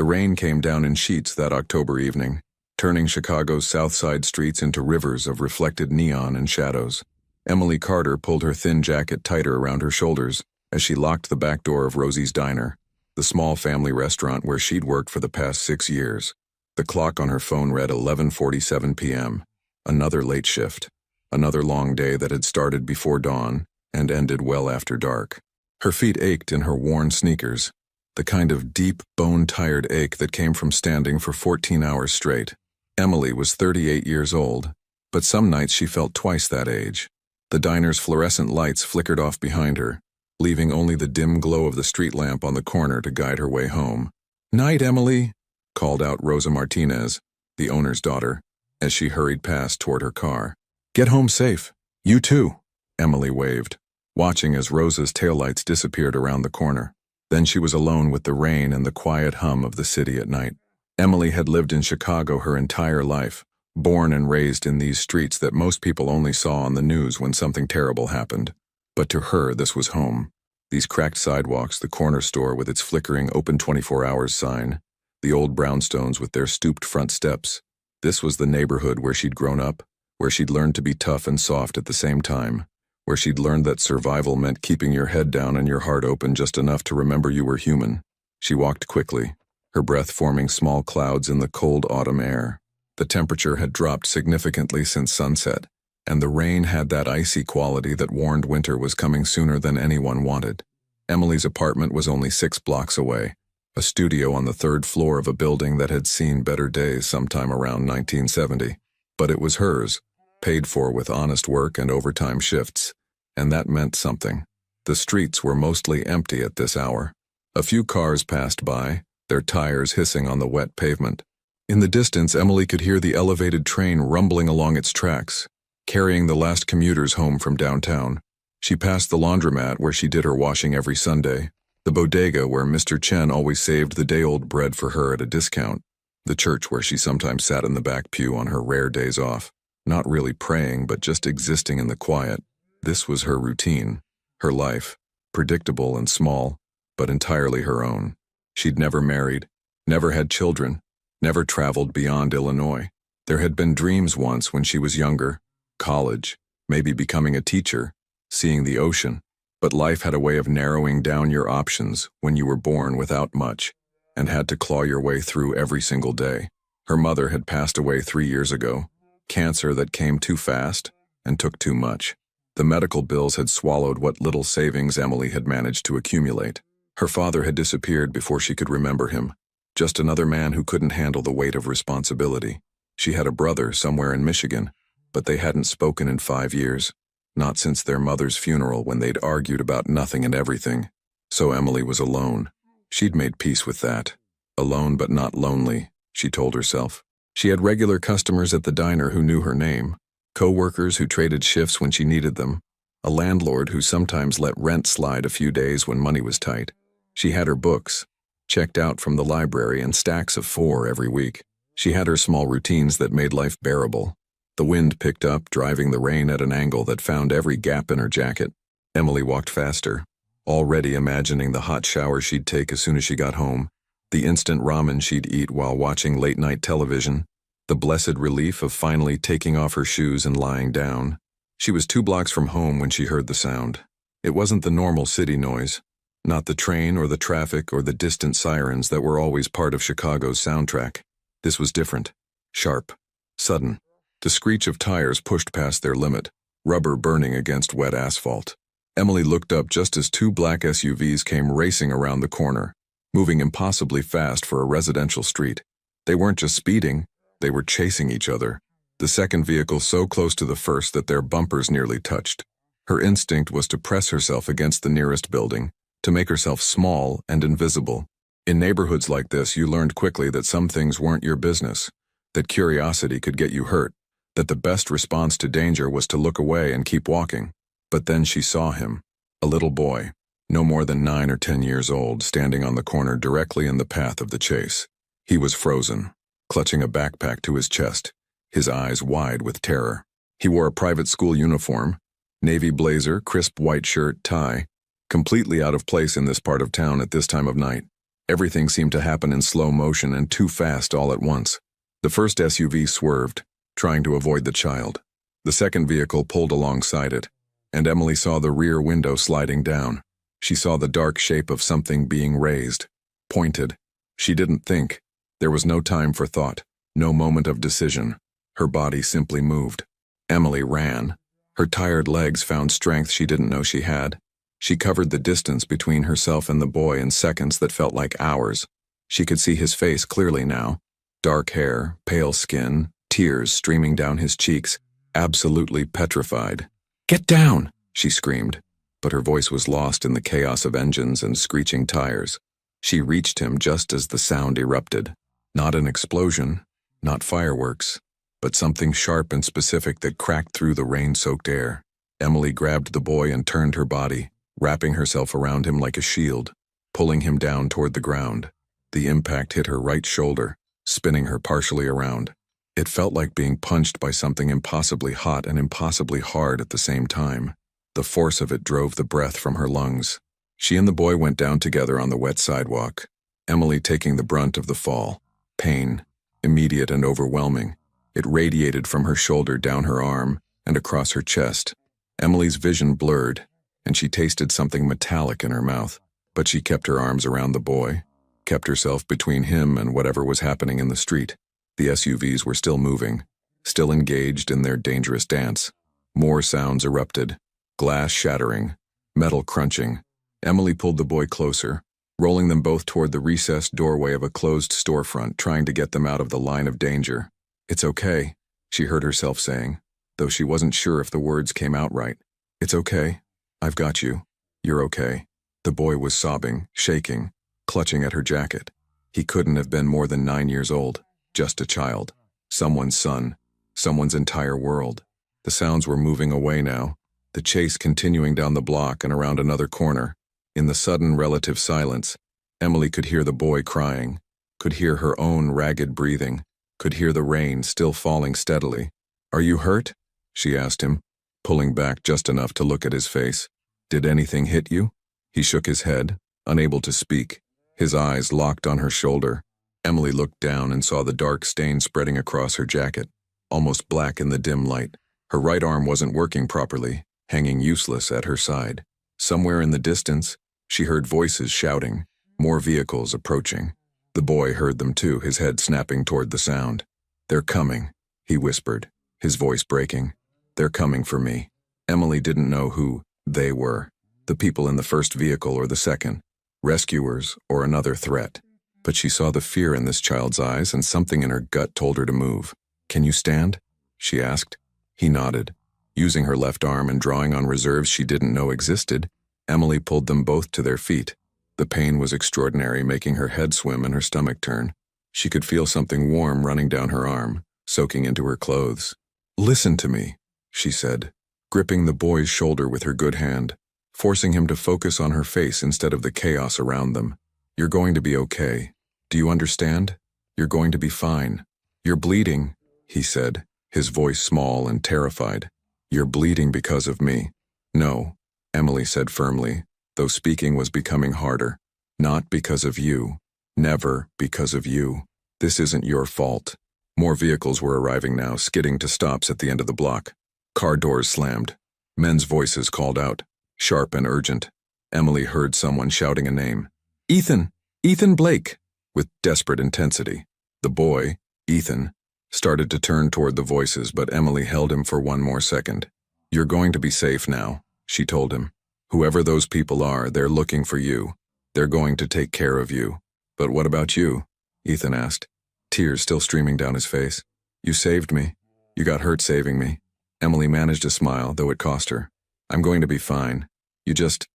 The rain came down in sheets that October evening, turning Chicago's South Side streets into rivers of reflected neon and shadows. Emily Carter pulled her thin jacket tighter around her shoulders as she locked the back door of Rosie's Diner, the small family restaurant where she'd worked for the past 6 years. The clock on her phone read 11:47 p.m. Another late shift. Another long day that had started before dawn and ended well after dark. Her feet ached in her worn sneakers, the kind of deep, bone-tired ache that came from standing for 14 hours straight. Emily was 38 years old, but some nights she felt twice that age. The diner's fluorescent lights flickered off behind her, leaving only the dim glow of the street lamp on the corner to guide her way home. "Night, Emily," called out Rosa Martinez, the owner's daughter, as she hurried past toward her car. "Get home safe. You too," Emily waved, watching as Rosa's taillights disappeared around the corner. Then she was alone with the rain and the quiet hum of the city at night. Emily had lived in Chicago her entire life, born and raised in these streets that most people only saw on the news when something terrible happened. But to her, this was home. These cracked sidewalks, the corner store with its flickering open 24 hours sign, the old brownstones with their stooped front steps. This was the neighborhood where she'd grown up, where she'd learned to be tough and soft at the same time, where she'd learned that survival meant keeping your head down and your heart open just enough to remember you were human. She walked quickly, her breath forming small clouds in the cold autumn air. The temperature had dropped significantly since sunset, and the rain had that icy quality that warned winter was coming sooner than anyone wanted. Emily's apartment was only 6 blocks away, a studio on the 3rd floor of a building that had seen better days sometime around 1970. But it was hers, paid for with honest work and overtime shifts, and that meant something. The streets were mostly empty at this hour. A few cars passed by, their tires hissing on the wet pavement. In the distance, Emily could hear the elevated train rumbling along its tracks, carrying the last commuters home from downtown. She passed the laundromat where she did her washing every Sunday, the bodega where Mr. Chen always saved the day-old bread for her at a discount, the church where she sometimes sat in the back pew on her rare days off, not really praying but just existing in the quiet. This was her routine, her life, predictable and small, but entirely her own. She'd never married, never had children, never traveled beyond Illinois. There had been dreams once when she was younger, college, maybe becoming a teacher, seeing the ocean, but life had a way of narrowing down your options when you were born without much and had to claw your way through every single day. Her mother had passed away 3 years ago, cancer that came too fast and took too much. The medical bills had swallowed what little savings Emily had managed to accumulate. Her father had disappeared before she could remember him, just another man who couldn't handle the weight of responsibility. She had a brother somewhere in Michigan, but they hadn't spoken in 5 years, not since their mother's funeral when they'd argued about nothing and everything. So Emily was alone. She'd made peace with that. Alone but not lonely, she told herself. She had regular customers at the diner who knew her name, co-workers who traded shifts when she needed them, a landlord who sometimes let rent slide a few days when money was tight. She had her books, checked out from the library, and stacks of 4 every week. She had her small routines that made life bearable. The wind picked up, driving the rain at an angle that found every gap in her jacket. Emily walked faster, already imagining the hot shower she'd take as soon as she got home, the instant ramen she'd eat while watching late-night television, the blessed relief of finally taking off her shoes and lying down. She was 2 blocks from home when she heard the sound. It wasn't the normal city noise, not the train or the traffic or the distant sirens that were always part of Chicago's soundtrack. This was different, sharp, sudden. The screech of tires pushed past their limit, rubber burning against wet asphalt. Emily looked up just as 2 black SUVs came racing around the corner, moving impossibly fast for a residential street. They weren't just speeding, they were chasing each other, the second vehicle so close to the first that their bumpers nearly touched. Her instinct was to press herself against the nearest building, to make herself small and invisible. In neighborhoods like this, you learned quickly that some things weren't your business, that curiosity could get you hurt, that the best response to danger was to look away and keep walking. But then she saw him, a little boy, no more than 9 or 10 years old, standing on the corner directly in the path of the chase. He was frozen, clutching a backpack to his chest, his eyes wide with terror. He wore a private school uniform, navy blazer, crisp white shirt, tie, completely out of place in this part of town at this time of night. Everything seemed to happen in slow motion and too fast all at once. The first SUV swerved, trying to avoid the child. The second vehicle pulled alongside it, and Emily saw the rear window sliding down. She saw the dark shape of something being raised, pointed. She didn't think. There was no time for thought, no moment of decision. Her body simply moved. Emily ran. Her tired legs found strength she didn't know she had. She covered the distance between herself and the boy in seconds that felt like hours. She could see his face clearly now. Dark hair, pale skin, tears streaming down his cheeks, absolutely petrified. "Get down!" she screamed, but her voice was lost in the chaos of engines and screeching tires. She reached him just as the sound erupted. Not an explosion, not fireworks, but something sharp and specific that cracked through the rain-soaked air. Emily grabbed the boy and turned her body, wrapping herself around him like a shield, pulling him down toward the ground. The impact hit her right shoulder, spinning her partially around. It felt like being punched by something impossibly hot and impossibly hard at the same time. The force of it drove the breath from her lungs. She and the boy went down together on the wet sidewalk, Emily taking the brunt of the fall. Pain, immediate and overwhelming. It radiated from her shoulder down her arm and across her chest. Emily's vision blurred, and she tasted something metallic in her mouth. But she kept her arms around the boy, kept herself between him and whatever was happening in the street. The SUVs were still moving, still engaged in their dangerous dance. More sounds erupted, glass shattering, metal crunching. Emily pulled the boy closer, rolling them both toward the recessed doorway of a closed storefront, trying to get them out of the line of danger. "It's okay," she heard herself saying, though she wasn't sure if the words came out right. "It's okay. I've got you. You're okay." The boy was sobbing, shaking, clutching at her jacket. He couldn't have been more than 9 years old, just a child. Someone's son, someone's entire world. The sounds were moving away now, the chase continuing down the block and around another corner. In the sudden relative silence, Emily could hear the boy crying, could hear her own ragged breathing, could hear the rain still falling steadily. "Are you hurt?" she asked him, pulling back just enough to look at his face. "Did anything hit you?" He shook his head, unable to speak, his eyes locked on her shoulder. Emily looked down and saw the dark stain spreading across her jacket, almost black in the dim light. Her right arm wasn't working properly, hanging useless at her side. Somewhere in the distance, she heard voices shouting, more vehicles approaching. The boy heard them too, his head snapping toward the sound. "They're coming," he whispered, his voice breaking. "They're coming for me." Emily didn't know who they were, the people in the first vehicle or the second, rescuers or another threat. But she saw the fear in this child's eyes and something in her gut told her to move. "Can you stand?" she asked. He nodded. Using her left arm and drawing on reserves she didn't know existed, Emily pulled them both to their feet. The pain was extraordinary, making her head swim and her stomach turn. She could feel something warm running down her arm, soaking into her clothes. "Listen to me," she said, gripping the boy's shoulder with her good hand, forcing him to focus on her face instead of the chaos around them. "You're going to be okay. Do you understand? You're going to be fine. You're bleeding," he said, his voice small and terrified. "You're bleeding because of me." "No," Emily said firmly, though speaking was becoming harder. "Not because of you. Never because of you. This isn't your fault." More vehicles were arriving now, skidding to stops at the end of the block. Car doors slammed. Men's voices called out, sharp and urgent. Emily heard someone shouting a name. "Ethan! Ethan Blake!" with desperate intensity. The boy, Ethan, started to turn toward the voices, but Emily held him for one more second. "You're going to be safe now," she told him. "Whoever those people are, they're looking for you. They're going to take care of you." "But what about you?" Ethan asked, tears still streaming down his face. "You saved me. You got hurt saving me." Emily managed a smile, though it cost her. "I'm going to be fine. You just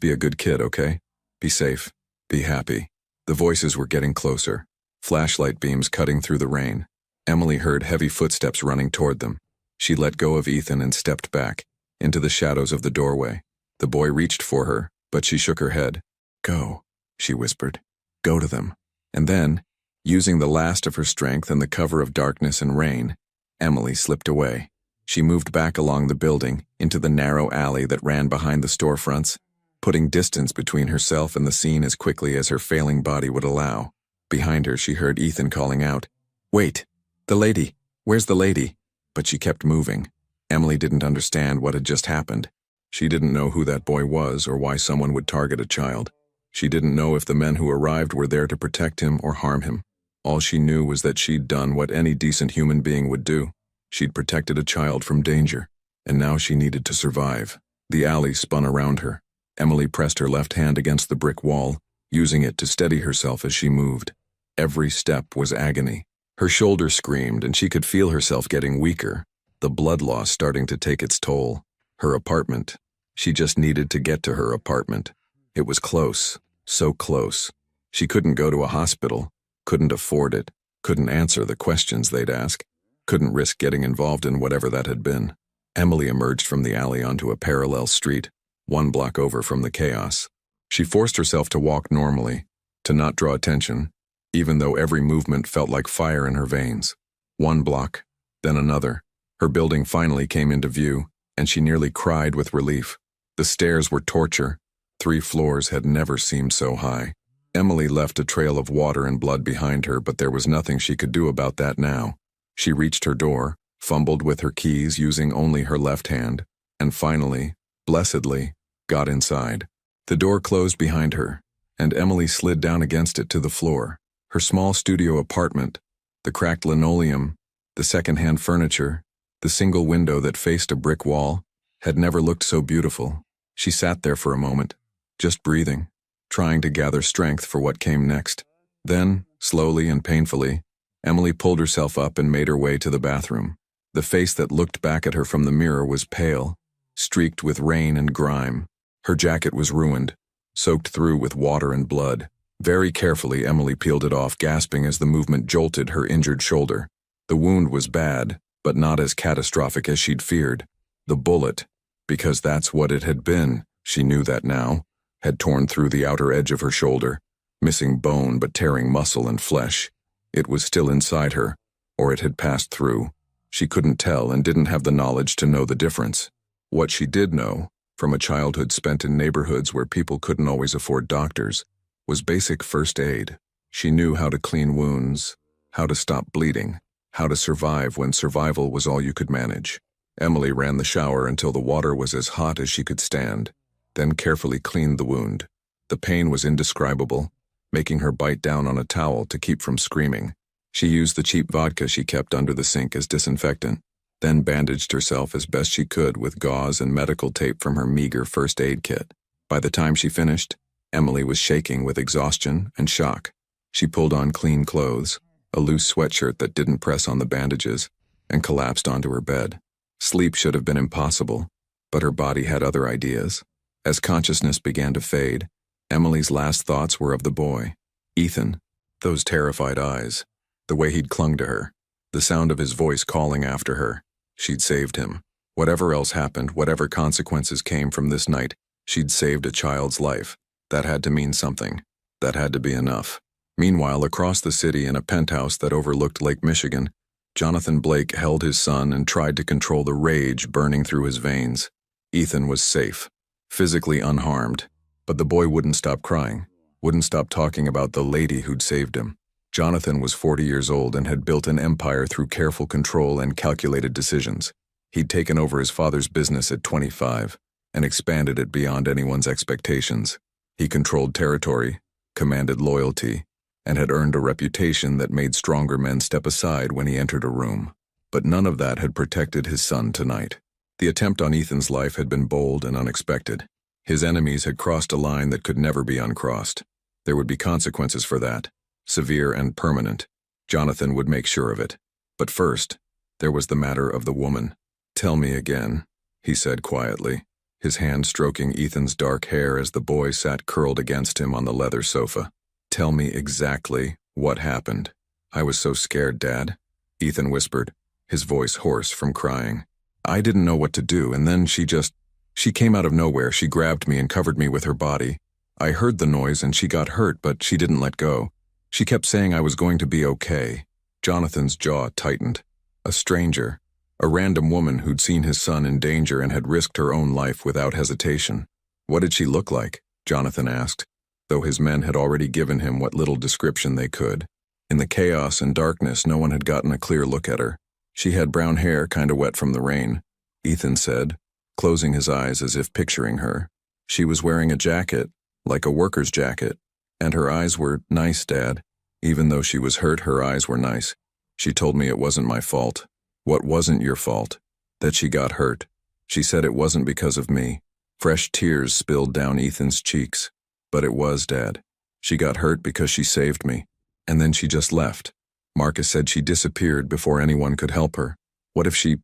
be a good kid, okay? Be safe. Be happy." The voices were getting closer, flashlight beams cutting through the rain. Emily heard heavy footsteps running toward them. She let go of Ethan and stepped back, into the shadows of the doorway. The boy reached for her, but she shook her head. "Go," she whispered. "Go to them." And then, using the last of her strength and the cover of darkness and rain, Emily slipped away. She moved back along the building, into the narrow alley that ran behind the storefronts. putting distance between herself and the scene as quickly as her failing body would allow. Behind her, she heard Ethan calling out, "Wait! The lady! Where's the lady?" But she kept moving. Emily didn't understand what had just happened. She didn't know who that boy was or why someone would target a child. She didn't know if the men who arrived were there to protect him or harm him. All she knew was that she'd done what any decent human being would do. She'd protected a child from danger, and now she needed to survive. The alley spun around her. Emily pressed her left hand against the brick wall, using it to steady herself as she moved. Every step was agony. Her shoulder screamed, and she could feel herself getting weaker, the blood loss starting to take its toll. Her apartment. She just needed to get to her apartment. It was close, so close. She couldn't go to a hospital, couldn't afford it, couldn't answer the questions they'd ask, couldn't risk getting involved in whatever that had been. Emily emerged from the alley onto a parallel street, 1 block over from the chaos. She forced herself to walk normally, to not draw attention, even though every movement felt like fire in her veins. 1 block, then another. Her building finally came into view, and she nearly cried with relief. The stairs were torture. 3 floors had never seemed so high. Emily left a trail of water and blood behind her, but there was nothing she could do about that now. She reached her door, fumbled with her keys using only her left hand, and finally, blessedly, got inside. The door closed behind her, and Emily slid down against it to the floor. Her small studio apartment, the cracked linoleum, the second-hand furniture, the single window that faced a brick wall, had never looked so beautiful. She sat there for a moment, just breathing, trying to gather strength for what came next. Then, slowly and painfully, Emily pulled herself up and made her way to the bathroom. The face that looked back at her from the mirror was pale, streaked with rain and grime. Her jacket was ruined, soaked through with water and blood. Very carefully, Emily peeled it off, gasping as the movement jolted her injured shoulder. The wound was bad, but not as catastrophic as she'd feared. The bullet, because that's what it had been, she knew that now, had torn through the outer edge of her shoulder, missing bone but tearing muscle and flesh. It was still inside her, or it had passed through. She couldn't tell and didn't have the knowledge to know the difference. What she did know, from a childhood spent in neighborhoods where people couldn't always afford doctors, was basic first aid. She knew how to clean wounds, how to stop bleeding, how to survive when survival was all you could manage. Emily ran the shower until the water was as hot as she could stand, then carefully cleaned the wound. The pain was indescribable, making her bite down on a towel to keep from screaming. She used the cheap vodka she kept under the sink as disinfectant, then bandaged herself as best she could with gauze and medical tape from her meager first aid kit. By the time she finished, Emily was shaking with exhaustion and shock. She pulled on clean clothes, a loose sweatshirt that didn't press on the bandages, and collapsed onto her bed. Sleep should have been impossible, but her body had other ideas. As consciousness began to fade, Emily's last thoughts were of the boy, Ethan. Those terrified eyes, the way he'd clung to her, the sound of his voice calling after her. She'd saved him. Whatever else happened, whatever consequences came from this night, she'd saved a child's life. That had to mean something. That had to be enough. Meanwhile, across the city in a penthouse that overlooked Lake Michigan, Jonathan Blake held his son and tried to control the rage burning through his veins. Ethan was safe, physically unharmed, but the boy wouldn't stop crying, wouldn't stop talking about the lady who'd saved him. Jonathan was 40 years old and had built an empire through careful control and calculated decisions. He'd taken over his father's business at 25 and expanded it beyond anyone's expectations. He controlled territory, commanded loyalty, and had earned a reputation that made stronger men step aside when he entered a room. But none of that had protected his son tonight. The attempt on Ethan's life had been bold and unexpected. His enemies had crossed a line that could never be uncrossed. There would be consequences for that, severe and permanent. Jonathan would make sure of it. But first, there was the matter of the woman. "Tell me again," he said quietly, his hand stroking Ethan's dark hair as the boy sat curled against him on the leather sofa. "Tell me exactly what happened." "I was so scared, Dad," Ethan whispered, his voice hoarse from crying. "I didn't know what to do, and then she came out of nowhere. She grabbed me and covered me with her body. I heard the noise and she got hurt, but she didn't let go. She kept saying I was going to be okay." Jonathan's jaw tightened. A stranger, a random woman who'd seen his son in danger and had risked her own life without hesitation. What did she look like? Jonathan asked, though his men had already given him what little description they could. In the chaos and darkness, no one had gotten a clear look at her. She had brown hair, kinda wet from the rain, Ethan said, closing his eyes as if picturing her. She was wearing a jacket, like a worker's jacket, and her eyes were nice, Dad. Even though she was hurt, her eyes were nice. She told me it wasn't my fault. What wasn't your fault? That she got hurt. She said it wasn't because of me. Fresh tears spilled down Ethan's cheeks. But it was, Dad. She got hurt because she saved me. And then she just left. Marcus said she disappeared before anyone could help her. What if she...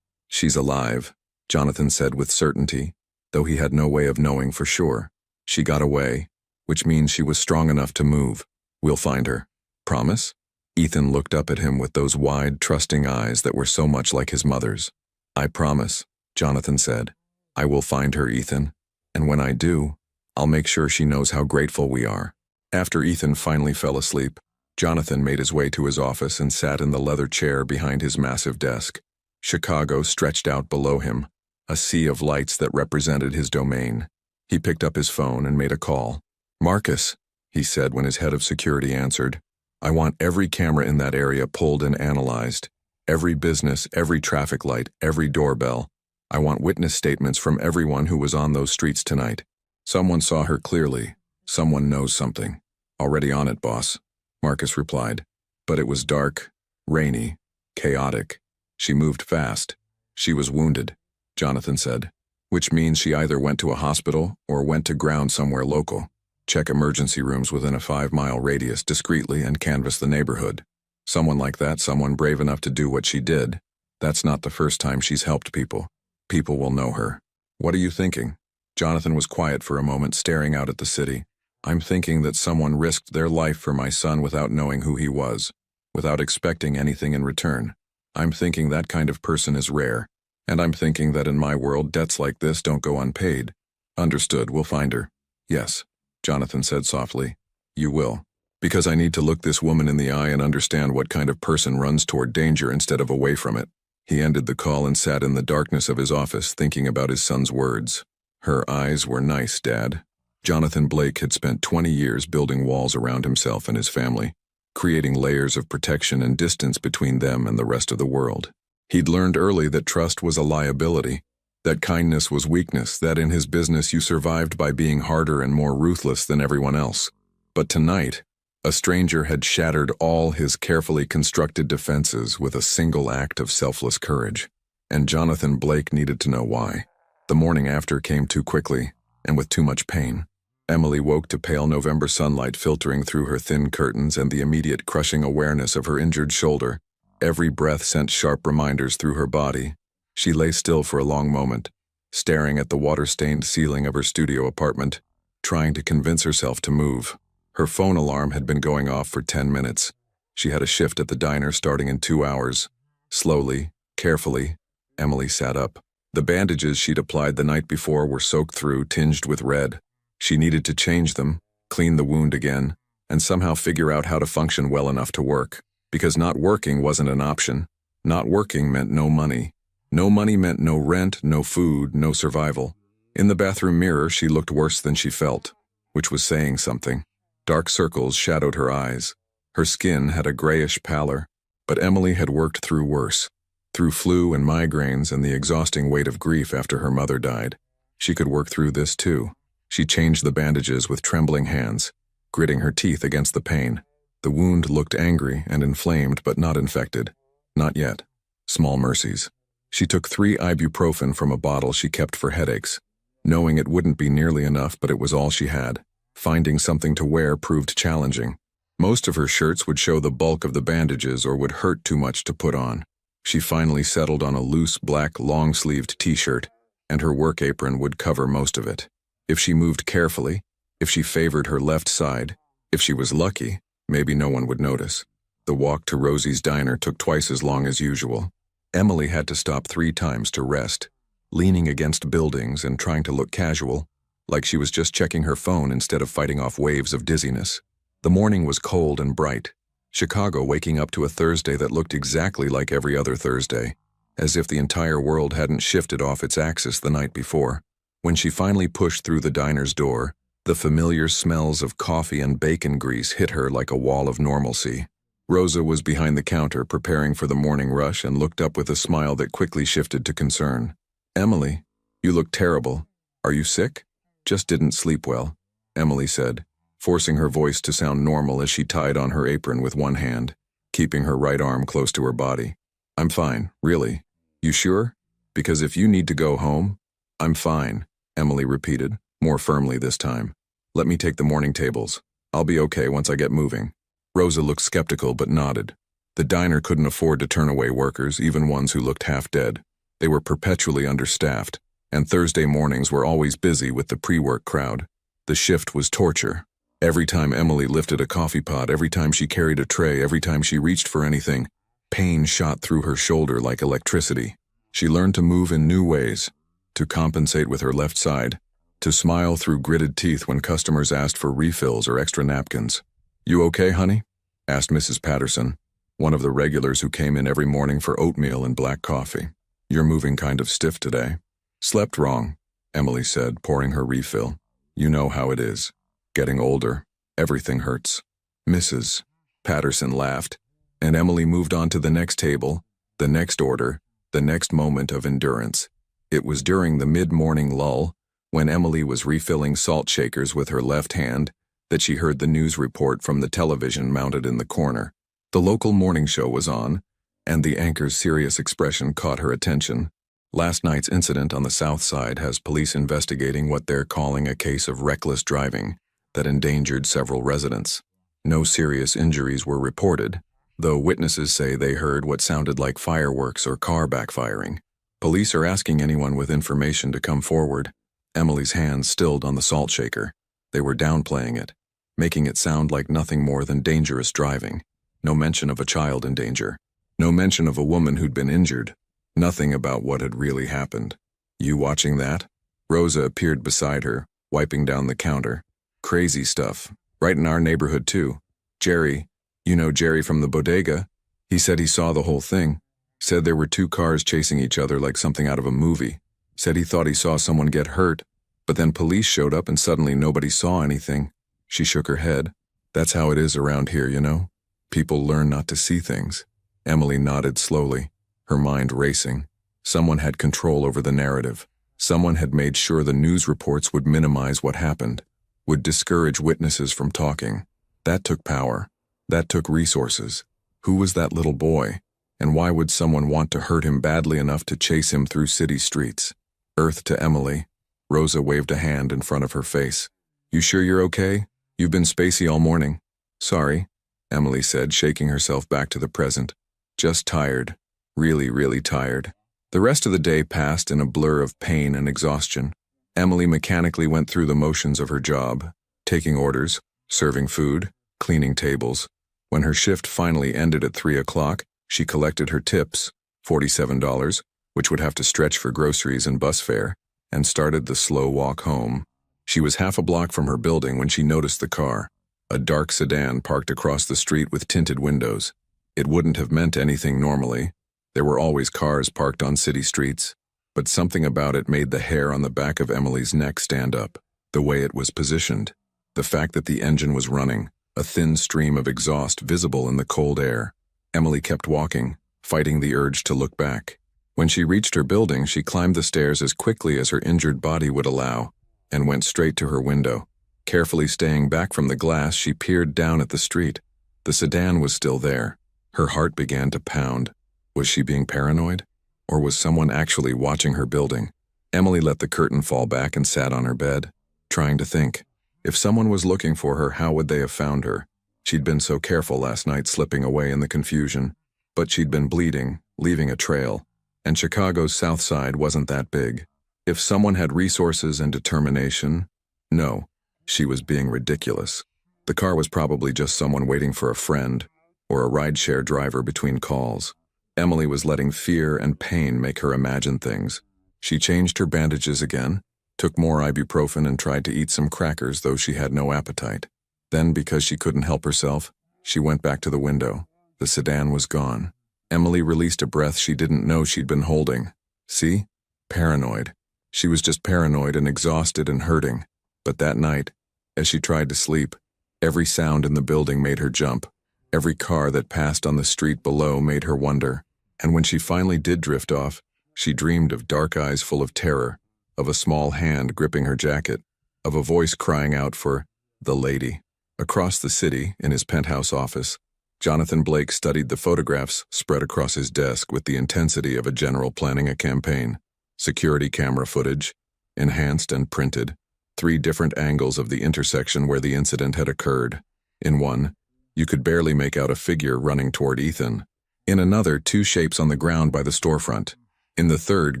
She's alive, Jonathan said with certainty, though he had no way of knowing for sure. She got away, which means she was strong enough to move. We'll find her. Promise? Ethan looked up at him with those wide, trusting eyes that were so much like his mother's. I promise, Jonathan said. I will find her, Ethan. And when I do, I'll make sure she knows how grateful we are. After Ethan finally fell asleep, Jonathan made his way to his office and sat in the leather chair behind his massive desk. Chicago stretched out below him, a sea of lights that represented his domain. He picked up his phone and made a call. Marcus, he said when his head of security answered, I want every camera in that area pulled and analyzed. Every business, every traffic light, every doorbell. I want witness statements from everyone who was on those streets tonight. Someone saw her clearly. Someone knows something. Already on it, boss, Marcus replied. But it was dark, rainy, chaotic. She moved fast. She was wounded, Jonathan said, which means she either went to a hospital or went to ground somewhere local. Check emergency rooms within a 5-mile radius discreetly and canvass the neighborhood. Someone like that, someone brave enough to do what she did. That's not the first time she's helped people. People will know her. What are you thinking? Jonathan was quiet for a moment, staring out at the city. I'm thinking that someone risked their life for my son without knowing who he was, without expecting anything in return. I'm thinking that kind of person is rare, and I'm thinking that in my world debts like this don't go unpaid. Understood, we'll find her. Yes, Jonathan said softly. You will. Because I need to look this woman in the eye and understand what kind of person runs toward danger instead of away from it. He ended the call and sat in the darkness of his office thinking about his son's words. Her eyes were nice, Dad. Jonathan Blake had spent 20 years building walls around himself and his family, creating layers of protection and distance between them and the rest of the world. He'd learned early that trust was a liability, that kindness was weakness, that in his business you survived by being harder and more ruthless than everyone else. But tonight, a stranger had shattered all his carefully constructed defenses with a single act of selfless courage. And Jonathan Blake needed to know why. The morning after came too quickly, and with too much pain. Emily woke to pale November sunlight filtering through her thin curtains and the immediate crushing awareness of her injured shoulder. Every breath sent sharp reminders through her body. She lay still for a long moment, staring at the water-stained ceiling of her studio apartment, trying to convince herself to move. Her phone alarm had been going off for 10 minutes. She had a shift at the diner starting in 2 hours. Slowly, carefully, Emily sat up. The bandages she'd applied the night before were soaked through, tinged with red. She needed to change them, clean the wound again, and somehow figure out how to function well enough to work. Because not working wasn't an option. Not working meant no money. No money meant no rent, no food, no survival. In the bathroom mirror, she looked worse than she felt, which was saying something. Dark circles shadowed her eyes. Her skin had a grayish pallor, but Emily had worked through worse. Through flu and migraines and the exhausting weight of grief after her mother died. She could work through this too. She changed the bandages with trembling hands, gritting her teeth against the pain. The wound looked angry and inflamed but not infected. Not yet. Small mercies. She took 3 ibuprofen from a bottle she kept for headaches, knowing it wouldn't be nearly enough, but it was all she had. Finding something to wear proved challenging. Most of her shirts would show the bulk of the bandages or would hurt too much to put on. She finally settled on a loose black long-sleeved t-shirt, and her work apron would cover most of it. If she moved carefully, if she favored her left side, if she was lucky, maybe no one would notice. The walk to Rosie's diner took twice as long as usual. Emily had to stop 3 times to rest, leaning against buildings and trying to look casual, like she was just checking her phone instead of fighting off waves of dizziness. The morning was cold and bright. Chicago waking up to a Thursday that looked exactly like every other Thursday, as if the entire world hadn't shifted off its axis the night before. When she finally pushed through the diner's door, the familiar smells of coffee and bacon grease hit her like a wall of normalcy. Rosa was behind the counter preparing for the morning rush and looked up with a smile that quickly shifted to concern. "Emily, you look terrible. Are you sick?" "Just didn't sleep well," Emily said, forcing her voice to sound normal as she tied on her apron with one hand, keeping her right arm close to her body. "I'm fine, really. You sure? Because if you need to go home..." "I'm fine," Emily repeated, more firmly this time. "Let me take the morning tables. I'll be okay once I get moving." Rosa looked skeptical but nodded. The diner couldn't afford to turn away workers, even ones who looked half dead. They were perpetually understaffed, and Thursday mornings were always busy with the pre-work crowd. The shift was torture. Every time Emily lifted a coffee pot, every time she carried a tray, every time she reached for anything, pain shot through her shoulder like electricity. She learned to move in new ways, to compensate with her left side, to smile through gritted teeth when customers asked for refills or extra napkins. "You okay, honey?" asked Mrs. Patterson, one of the regulars who came in every morning for oatmeal and black coffee. "You're moving kind of stiff today." "Slept wrong," Emily said, pouring her refill. "You know how it is. Getting older, everything hurts." Mrs. Patterson laughed, and Emily moved on to the next table, the next order, the next moment of endurance. It was during the mid-morning lull, when Emily was refilling salt shakers with her left hand, that she heard the news report from the television mounted in the corner. The local morning show was on, and the anchor's serious expression caught her attention. "Last night's incident on the south side has police investigating what they're calling a case of reckless driving that endangered several residents. No serious injuries were reported, though witnesses say they heard what sounded like fireworks or car backfiring. Police are asking anyone with information to come forward." Emily's hands stilled on the salt shaker. They were downplaying it, making it sound like nothing more than dangerous driving. No mention of a child in danger. No mention of a woman who'd been injured. Nothing about what had really happened. "You watching that?" Rosa appeared beside her, wiping down the counter. "Crazy stuff. Right in our neighborhood, too. Jerry, you know Jerry from the bodega? He said he saw the whole thing. Said there were two cars chasing each other like something out of a movie. Said he thought he saw someone get hurt, but then police showed up and suddenly nobody saw anything." She shook her head. "That's how it is around here, you know? People learn not to see things." Emily nodded slowly, her mind racing. Someone had control over the narrative. Someone had made sure the news reports would minimize what happened, would discourage witnesses from talking. That took power. That took resources. Who was that little boy? And why would someone want to hurt him badly enough to chase him through city streets? Earth to Emily. Rosa waved a hand in front of her face. "You sure you're okay? You've been spacey all morning." "Sorry," Emily said, shaking herself back to the present. "Just tired. Really, really tired." The rest of the day passed in a blur of pain and exhaustion. Emily mechanically went through the motions of her job, taking orders, serving food, cleaning tables. When her shift finally ended at 3 o'clock, she collected her tips, $47, which would have to stretch for groceries and bus fare, and started the slow walk home. She was half a block from her building when she noticed the car, a dark sedan parked across the street with tinted windows. It wouldn't have meant anything normally. There were always cars parked on city streets, but something about it made the hair on the back of Emily's neck stand up, the way it was positioned, the fact that the engine was running, a thin stream of exhaust visible in the cold air. Emily kept walking, fighting the urge to look back. When she reached her building, she climbed the stairs as quickly as her injured body would allow, and went straight to her window. Carefully staying back from the glass, she peered down at the street. The sedan was still there. Her heart began to pound. Was she being paranoid? Or was someone actually watching her building? Emily let the curtain fall back and sat on her bed, trying to think. If someone was looking for her, how would they have found her? She'd been so careful last night, slipping away in the confusion. But she'd been bleeding, leaving a trail. And Chicago's South Side wasn't that big. If someone had resources and determination, no, she was being ridiculous. The car was probably just someone waiting for a friend, or a rideshare driver between calls. Emily was letting fear and pain make her imagine things. She changed her bandages again, took more ibuprofen and tried to eat some crackers, though she had no appetite. Then, because she couldn't help herself, she went back to the window. The sedan was gone. Emily released a breath she didn't know she'd been holding. See? Paranoid. She was just paranoid and exhausted and hurting. But that night, as she tried to sleep, every sound in the building made her jump. Every car that passed on the street below made her wonder. And when she finally did drift off, she dreamed of dark eyes full of terror, of a small hand gripping her jacket, of a voice crying out for the lady. Across the city, in his penthouse office, Jonathan Blake studied the photographs spread across his desk with the intensity of a general planning a campaign. Security camera footage, enhanced and printed, 3 different angles of the intersection where the incident had occurred. In one, you could barely make out a figure running toward Ethan. In another, 2 shapes on the ground by the storefront. In the third,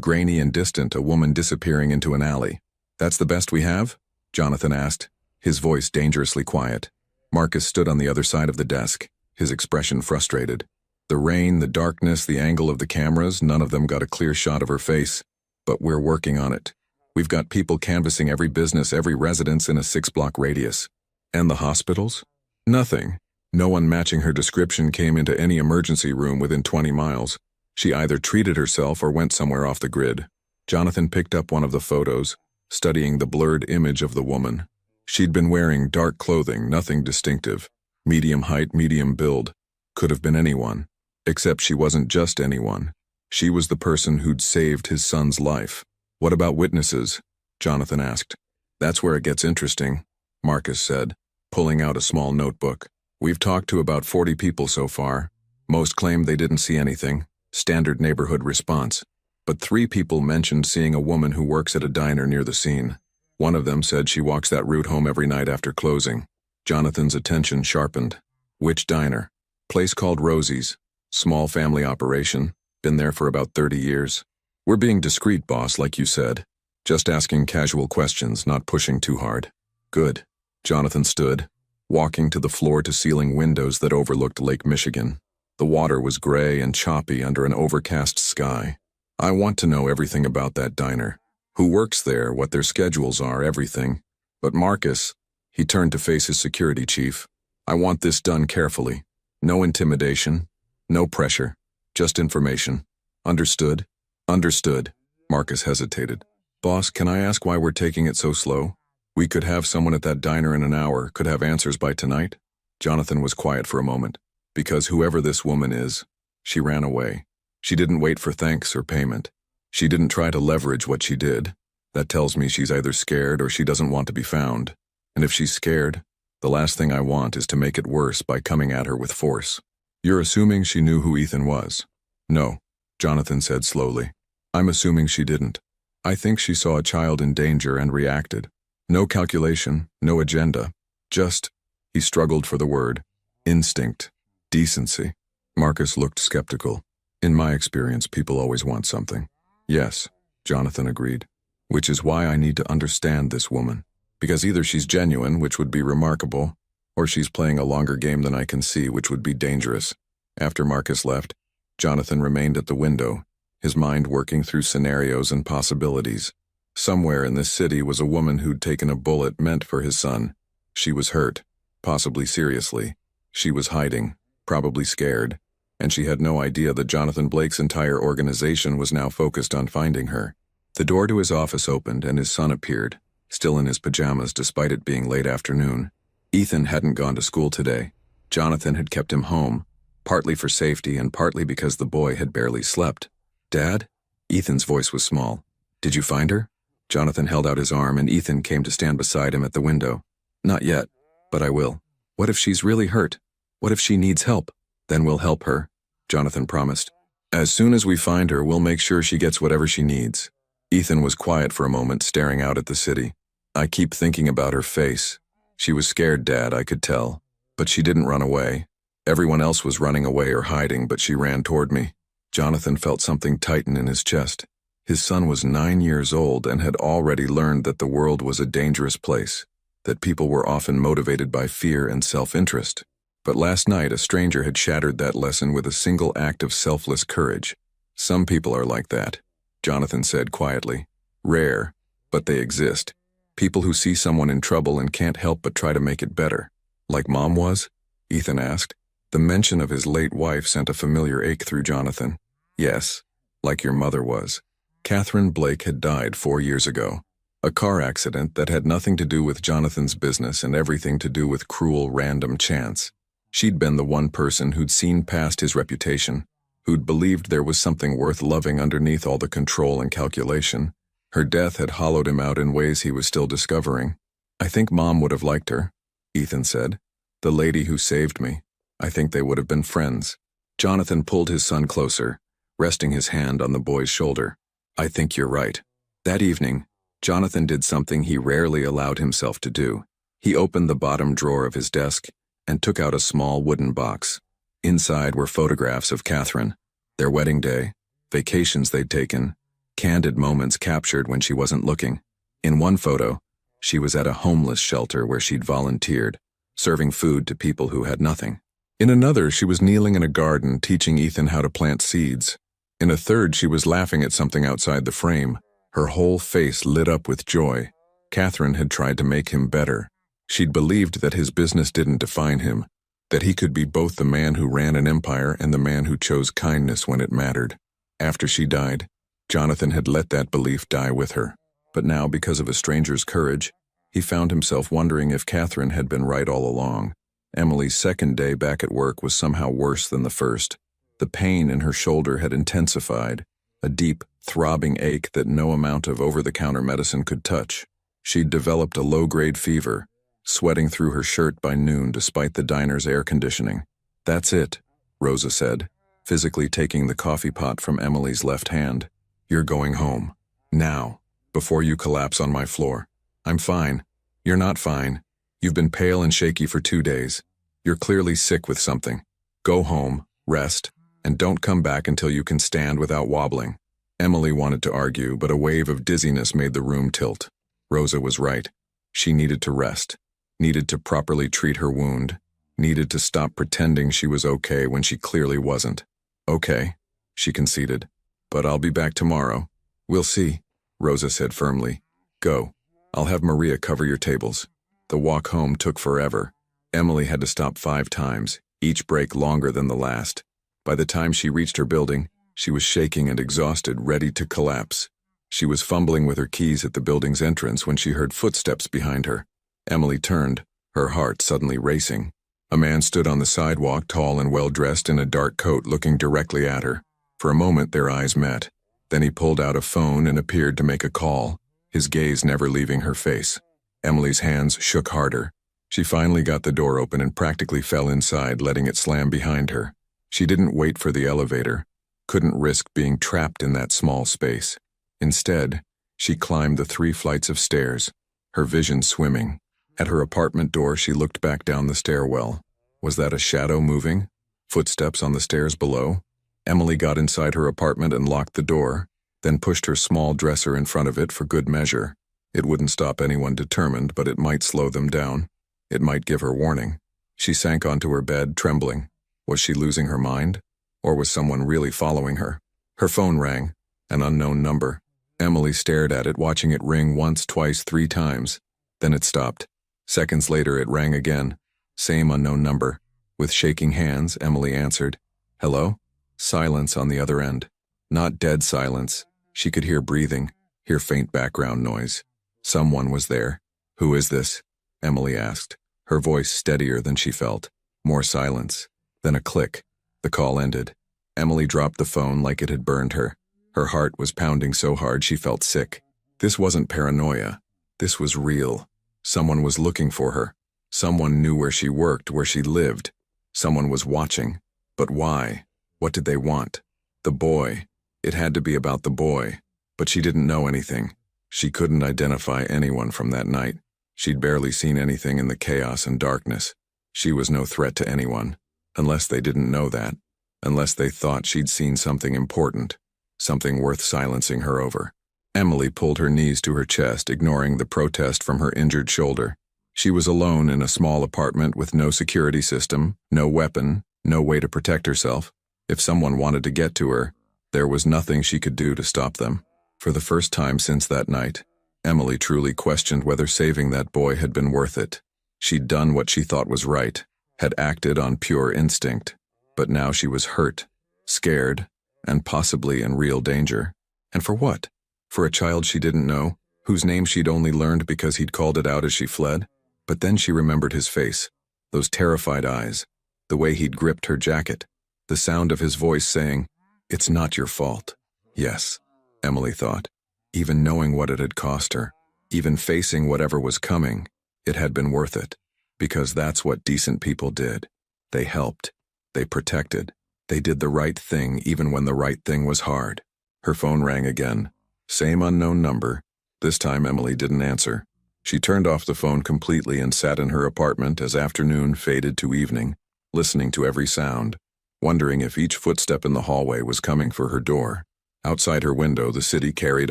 grainy and distant, a woman disappearing into an alley. "That's the best we have?" Jonathan asked, his voice dangerously quiet. Marcus stood on the other side of the desk, his expression frustrated. The rain, the darkness, the angle of the cameras, none of them got a clear shot of her face. "But we're working on it. We've got people canvassing every business, every residence in a 6-block radius." "And the hospitals?" "Nothing. No one matching her description came into any emergency room within 20 miles. She either treated herself or went somewhere off the grid." Jonathan picked up one of the photos, studying the blurred image of the woman. She'd been wearing dark clothing, nothing distinctive. Medium height, medium build. Could have been anyone. Except she wasn't just anyone. She was the person who'd saved his son's life. "What about witnesses?" Jonathan asked. "That's where it gets interesting," Marcus said, pulling out a small notebook. "We've talked to about 40 people so far. Most claimed they didn't see anything. Standard neighborhood response. But 3 people mentioned seeing a woman who works at a diner near the scene. One of them said she walks that route home every night after closing." Jonathan's attention sharpened. "Which diner?" "Place called Rosie's. Small family operation. Been there for about 30 years. We're being discreet, boss, like you said. Just asking casual questions, not pushing too hard." "Good." Jonathan stood, walking to the floor-to-ceiling windows that overlooked Lake Michigan. The water was gray and choppy under an overcast sky. "I want to know everything about that diner. Who works there, what their schedules are, everything. But Marcus," he turned to face his security chief, "I want this done carefully. No intimidation, no pressure, just information. Understood?" "Understood." Marcus hesitated. "Boss, can I ask why we're taking it so slow? We could have someone at that diner in an hour, could have answers by tonight." Jonathan was quiet for a moment. "Because whoever this woman is, she ran away. She didn't wait for thanks or payment. She didn't try to leverage what she did. That tells me she's either scared or she doesn't want to be found. And if she's scared, the last thing I want is to make it worse by coming at her with force." "You're assuming she knew who Ethan was?" "No," Jonathan said slowly. "I'm assuming she didn't. I think she saw a child in danger and reacted. No calculation, no agenda. Just," he struggled for the word, "instinct, decency." Marcus looked skeptical. "In my experience, people always want something." "Yes," Jonathan agreed. "Which is why I need to understand this woman. Because either she's genuine, which would be remarkable, or she's playing a longer game than I can see, which would be dangerous." After Marcus left, Jonathan remained at the window, his mind working through scenarios and possibilities. Somewhere in this city was a woman who'd taken a bullet meant for his son. She was hurt, possibly seriously. She was hiding, probably scared, and she had no idea that Jonathan Blake's entire organization was now focused on finding her. The door to his office opened and his son appeared, still in his pajamas despite it being late afternoon. Ethan hadn't gone to school today. Jonathan had kept him home, partly for safety and partly because the boy had barely slept. "Dad?" Ethan's voice was small. "Did you find her?" Jonathan held out his arm and Ethan came to stand beside him at the window. "Not yet, but I will." "What if she's really hurt? What if she needs help?" "Then we'll help her," Jonathan promised. "As soon as we find her, we'll make sure she gets whatever she needs." Ethan was quiet for a moment, staring out at the city. "I keep thinking about her face. She was scared, Dad, I could tell. But she didn't run away. Everyone else was running away or hiding, but she ran toward me." Jonathan felt something tighten in his chest. His son was 9 years old and had already learned that the world was a dangerous place, that people were often motivated by fear and self-interest. But last night, a stranger had shattered that lesson with a single act of selfless courage. "Some people are like that," Jonathan said quietly. "Rare, but they exist. People who see someone in trouble and can't help but try to make it better." "Like Mom was?" Ethan asked. The mention of his late wife sent a familiar ache through Jonathan. "Yes, like your mother was." Catherine Blake had died 4 years ago. A car accident that had nothing to do with Jonathan's business and everything to do with cruel random chance. She'd been the one person who'd seen past his reputation, who'd believed there was something worth loving underneath all the control and calculation. Her death had hollowed him out in ways he was still discovering. "I think Mom would have liked her," Ethan said. "The lady who saved me. I think they would have been friends." Jonathan pulled his son closer, resting his hand on the boy's shoulder. "I think you're right." That evening, Jonathan did something he rarely allowed himself to do. He opened the bottom drawer of his desk and took out a small wooden box. Inside were photographs of Catherine, their wedding day, vacations they'd taken, candid moments captured when she wasn't looking. In one photo, she was at a homeless shelter where she'd volunteered, serving food to people who had nothing. In another, she was kneeling in a garden teaching Ethan how to plant seeds. In a third, she was laughing at something outside the frame, her whole face lit up with joy. Catherine had tried to make him better. She'd believed that his business didn't define him, that he could be both the man who ran an empire and the man who chose kindness when it mattered. After she died, Jonathan had let that belief die with her. But now, because of a stranger's courage, he found himself wondering if Catherine had been right all along. Emily's second day back at work was somehow worse than the first. The pain in her shoulder had intensified, a deep, throbbing ache that no amount of over-the-counter medicine could touch. She'd developed a low-grade fever, sweating through her shirt by noon despite the diner's air conditioning. "That's it," Rosa said, physically taking the coffee pot from Emily's left hand. "You're going home. Now, before you collapse on my floor." "I'm fine." "You're not fine. You've been pale and shaky for 2 days. You're clearly sick with something. Go home, rest, and don't come back until you can stand without wobbling." Emily wanted to argue, but a wave of dizziness made the room tilt. Rosa was right. She needed to rest, needed to properly treat her wound, needed to stop pretending she was okay when she clearly wasn't. "Okay," she conceded, "but I'll be back tomorrow." "We'll see," Rosa said firmly. "Go. I'll have Maria cover your tables." The walk home took forever. Emily had to stop 5 times, each break longer than the last. By the time she reached her building, she was shaking and exhausted, ready to collapse. She was fumbling with her keys at the building's entrance when she heard footsteps behind her. Emily turned, her heart suddenly racing. A man stood on the sidewalk, tall and well-dressed in a dark coat, looking directly at her. For a moment their eyes met. Then he pulled out a phone and appeared to make a call, his gaze never leaving her face. Emily's hands shook harder. She finally got the door open and practically fell inside, letting it slam behind her. She didn't wait for the elevator, couldn't risk being trapped in that small space. Instead, she climbed the 3 flights of stairs, her vision swimming. At her apartment door, she looked back down the stairwell. Was that a shadow moving? Footsteps on the stairs below? Emily got inside her apartment and locked the door, then pushed her small dresser in front of it for good measure. It wouldn't stop anyone determined, but it might slow them down. It might give her warning. She sank onto her bed, trembling. Was she losing her mind? Or was someone really following her? Her phone rang, an unknown number. Emily stared at it, watching it ring once, twice, 3 times. Then it stopped. Seconds later it rang again. Same unknown number. With shaking hands, Emily answered. "Hello?" Silence on the other end. Not dead silence. She could hear breathing, hear faint background noise. Someone was there. "Who is this?" Emily asked, her voice steadier than she felt. More silence. Then a click. The call ended. Emily dropped the phone like it had burned her. Her heart was pounding so hard she felt sick. This wasn't paranoia. This was real. Someone was looking for her. Someone knew where she worked, where she lived. Someone was watching. But why? What did they want? The boy. It had to be about the boy. But she didn't know anything. She couldn't identify anyone from that night. She'd barely seen anything in the chaos and darkness. She was no threat to anyone. Unless they didn't know that. Unless they thought she'd seen something important. Something worth silencing her over. Emily pulled her knees to her chest, ignoring the protest from her injured shoulder. She was alone in a small apartment with no security system, no weapon, no way to protect herself. If someone wanted to get to her, there was nothing she could do to stop them. For the first time since that night, Emily truly questioned whether saving that boy had been worth it. She'd done what she thought was right, had acted on pure instinct. But now she was hurt, scared, and possibly in real danger. And for what? For a child she didn't know, whose name she'd only learned because he'd called it out as she fled. But then she remembered his face, those terrified eyes, the way he'd gripped her jacket, the sound of his voice saying, "It's not your fault." Yes, Emily thought, even knowing what it had cost her, even facing whatever was coming, it had been worth it, because that's what decent people did. They helped, they protected, they did the right thing even when the right thing was hard. Her phone rang again. Same unknown number. This time Emily didn't answer. She turned off the phone completely and sat in her apartment as afternoon faded to evening, listening to every sound, wondering if each footstep in the hallway was coming for her door. Outside her window, the city carried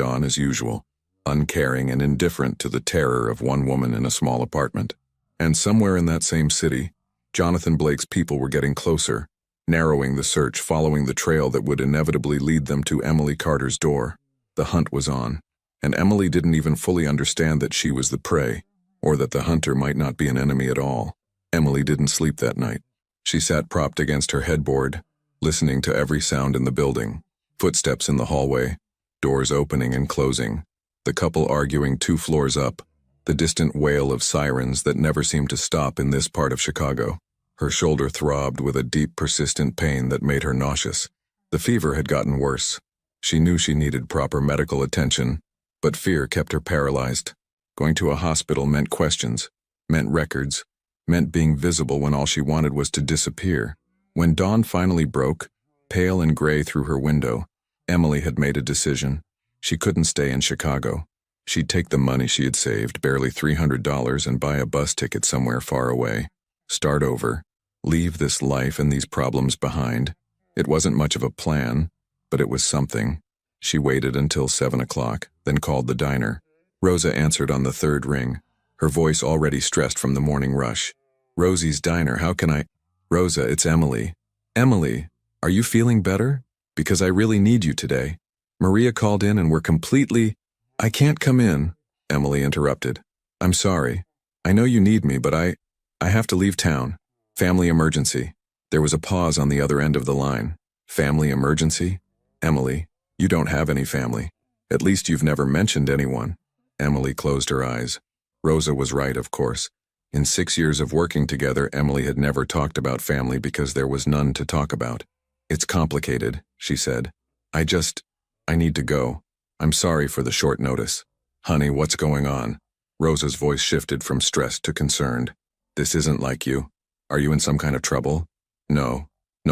on as usual, uncaring and indifferent to the terror of one woman in a small apartment. And somewhere in that same city, Jonathan Blake's people were getting closer, narrowing the search, following the trail that would inevitably lead them to Emily Carter's door. The hunt was on, and Emily didn't even fully understand that she was the prey, or that the hunter might not be an enemy at all. Emily didn't sleep that night. She sat propped against her headboard, listening to every sound in the building. Footsteps in the hallway, doors opening and closing, the couple arguing 2 floors up, the distant wail of sirens that never seemed to stop in this part of Chicago. Her shoulder throbbed with a deep, persistent pain that made her nauseous. The fever had gotten worse. She knew she needed proper medical attention, but fear kept her paralyzed. Going to a hospital meant questions, meant records, meant being visible when all she wanted was to disappear. When dawn finally broke, pale and gray through her window, Emily had made a decision. She couldn't stay in Chicago. She'd take the money she had saved, barely $300, and buy a bus ticket somewhere far away. Start over. Leave this life and these problems behind. It wasn't much of a plan, but it was something. She waited until 7 o'clock, then called the diner. Rosa answered on the 3rd ring, her voice already stressed from the morning rush. "Rosie's Diner, how can I—" "Rosa, it's Emily." "Emily, are you feeling better? Because I really need you today. Maria called in and we're completely—" "I can't come in," Emily interrupted. "I'm sorry. I know you need me, but I have to leave town. Family emergency." There was a pause on the other end of the line. "Family emergency? Emily, you don't have any family. At least you've never mentioned anyone." Emily closed her eyes. Rosa was right, of course. In 6 years of working together, Emily had never talked about family because there was none to talk about. "It's complicated," she said. I need to go. I'm sorry for the short notice." "Honey, what's going on?" Rosa's voice shifted from stressed to concerned. "This isn't like you. Are you in some kind of trouble?" "No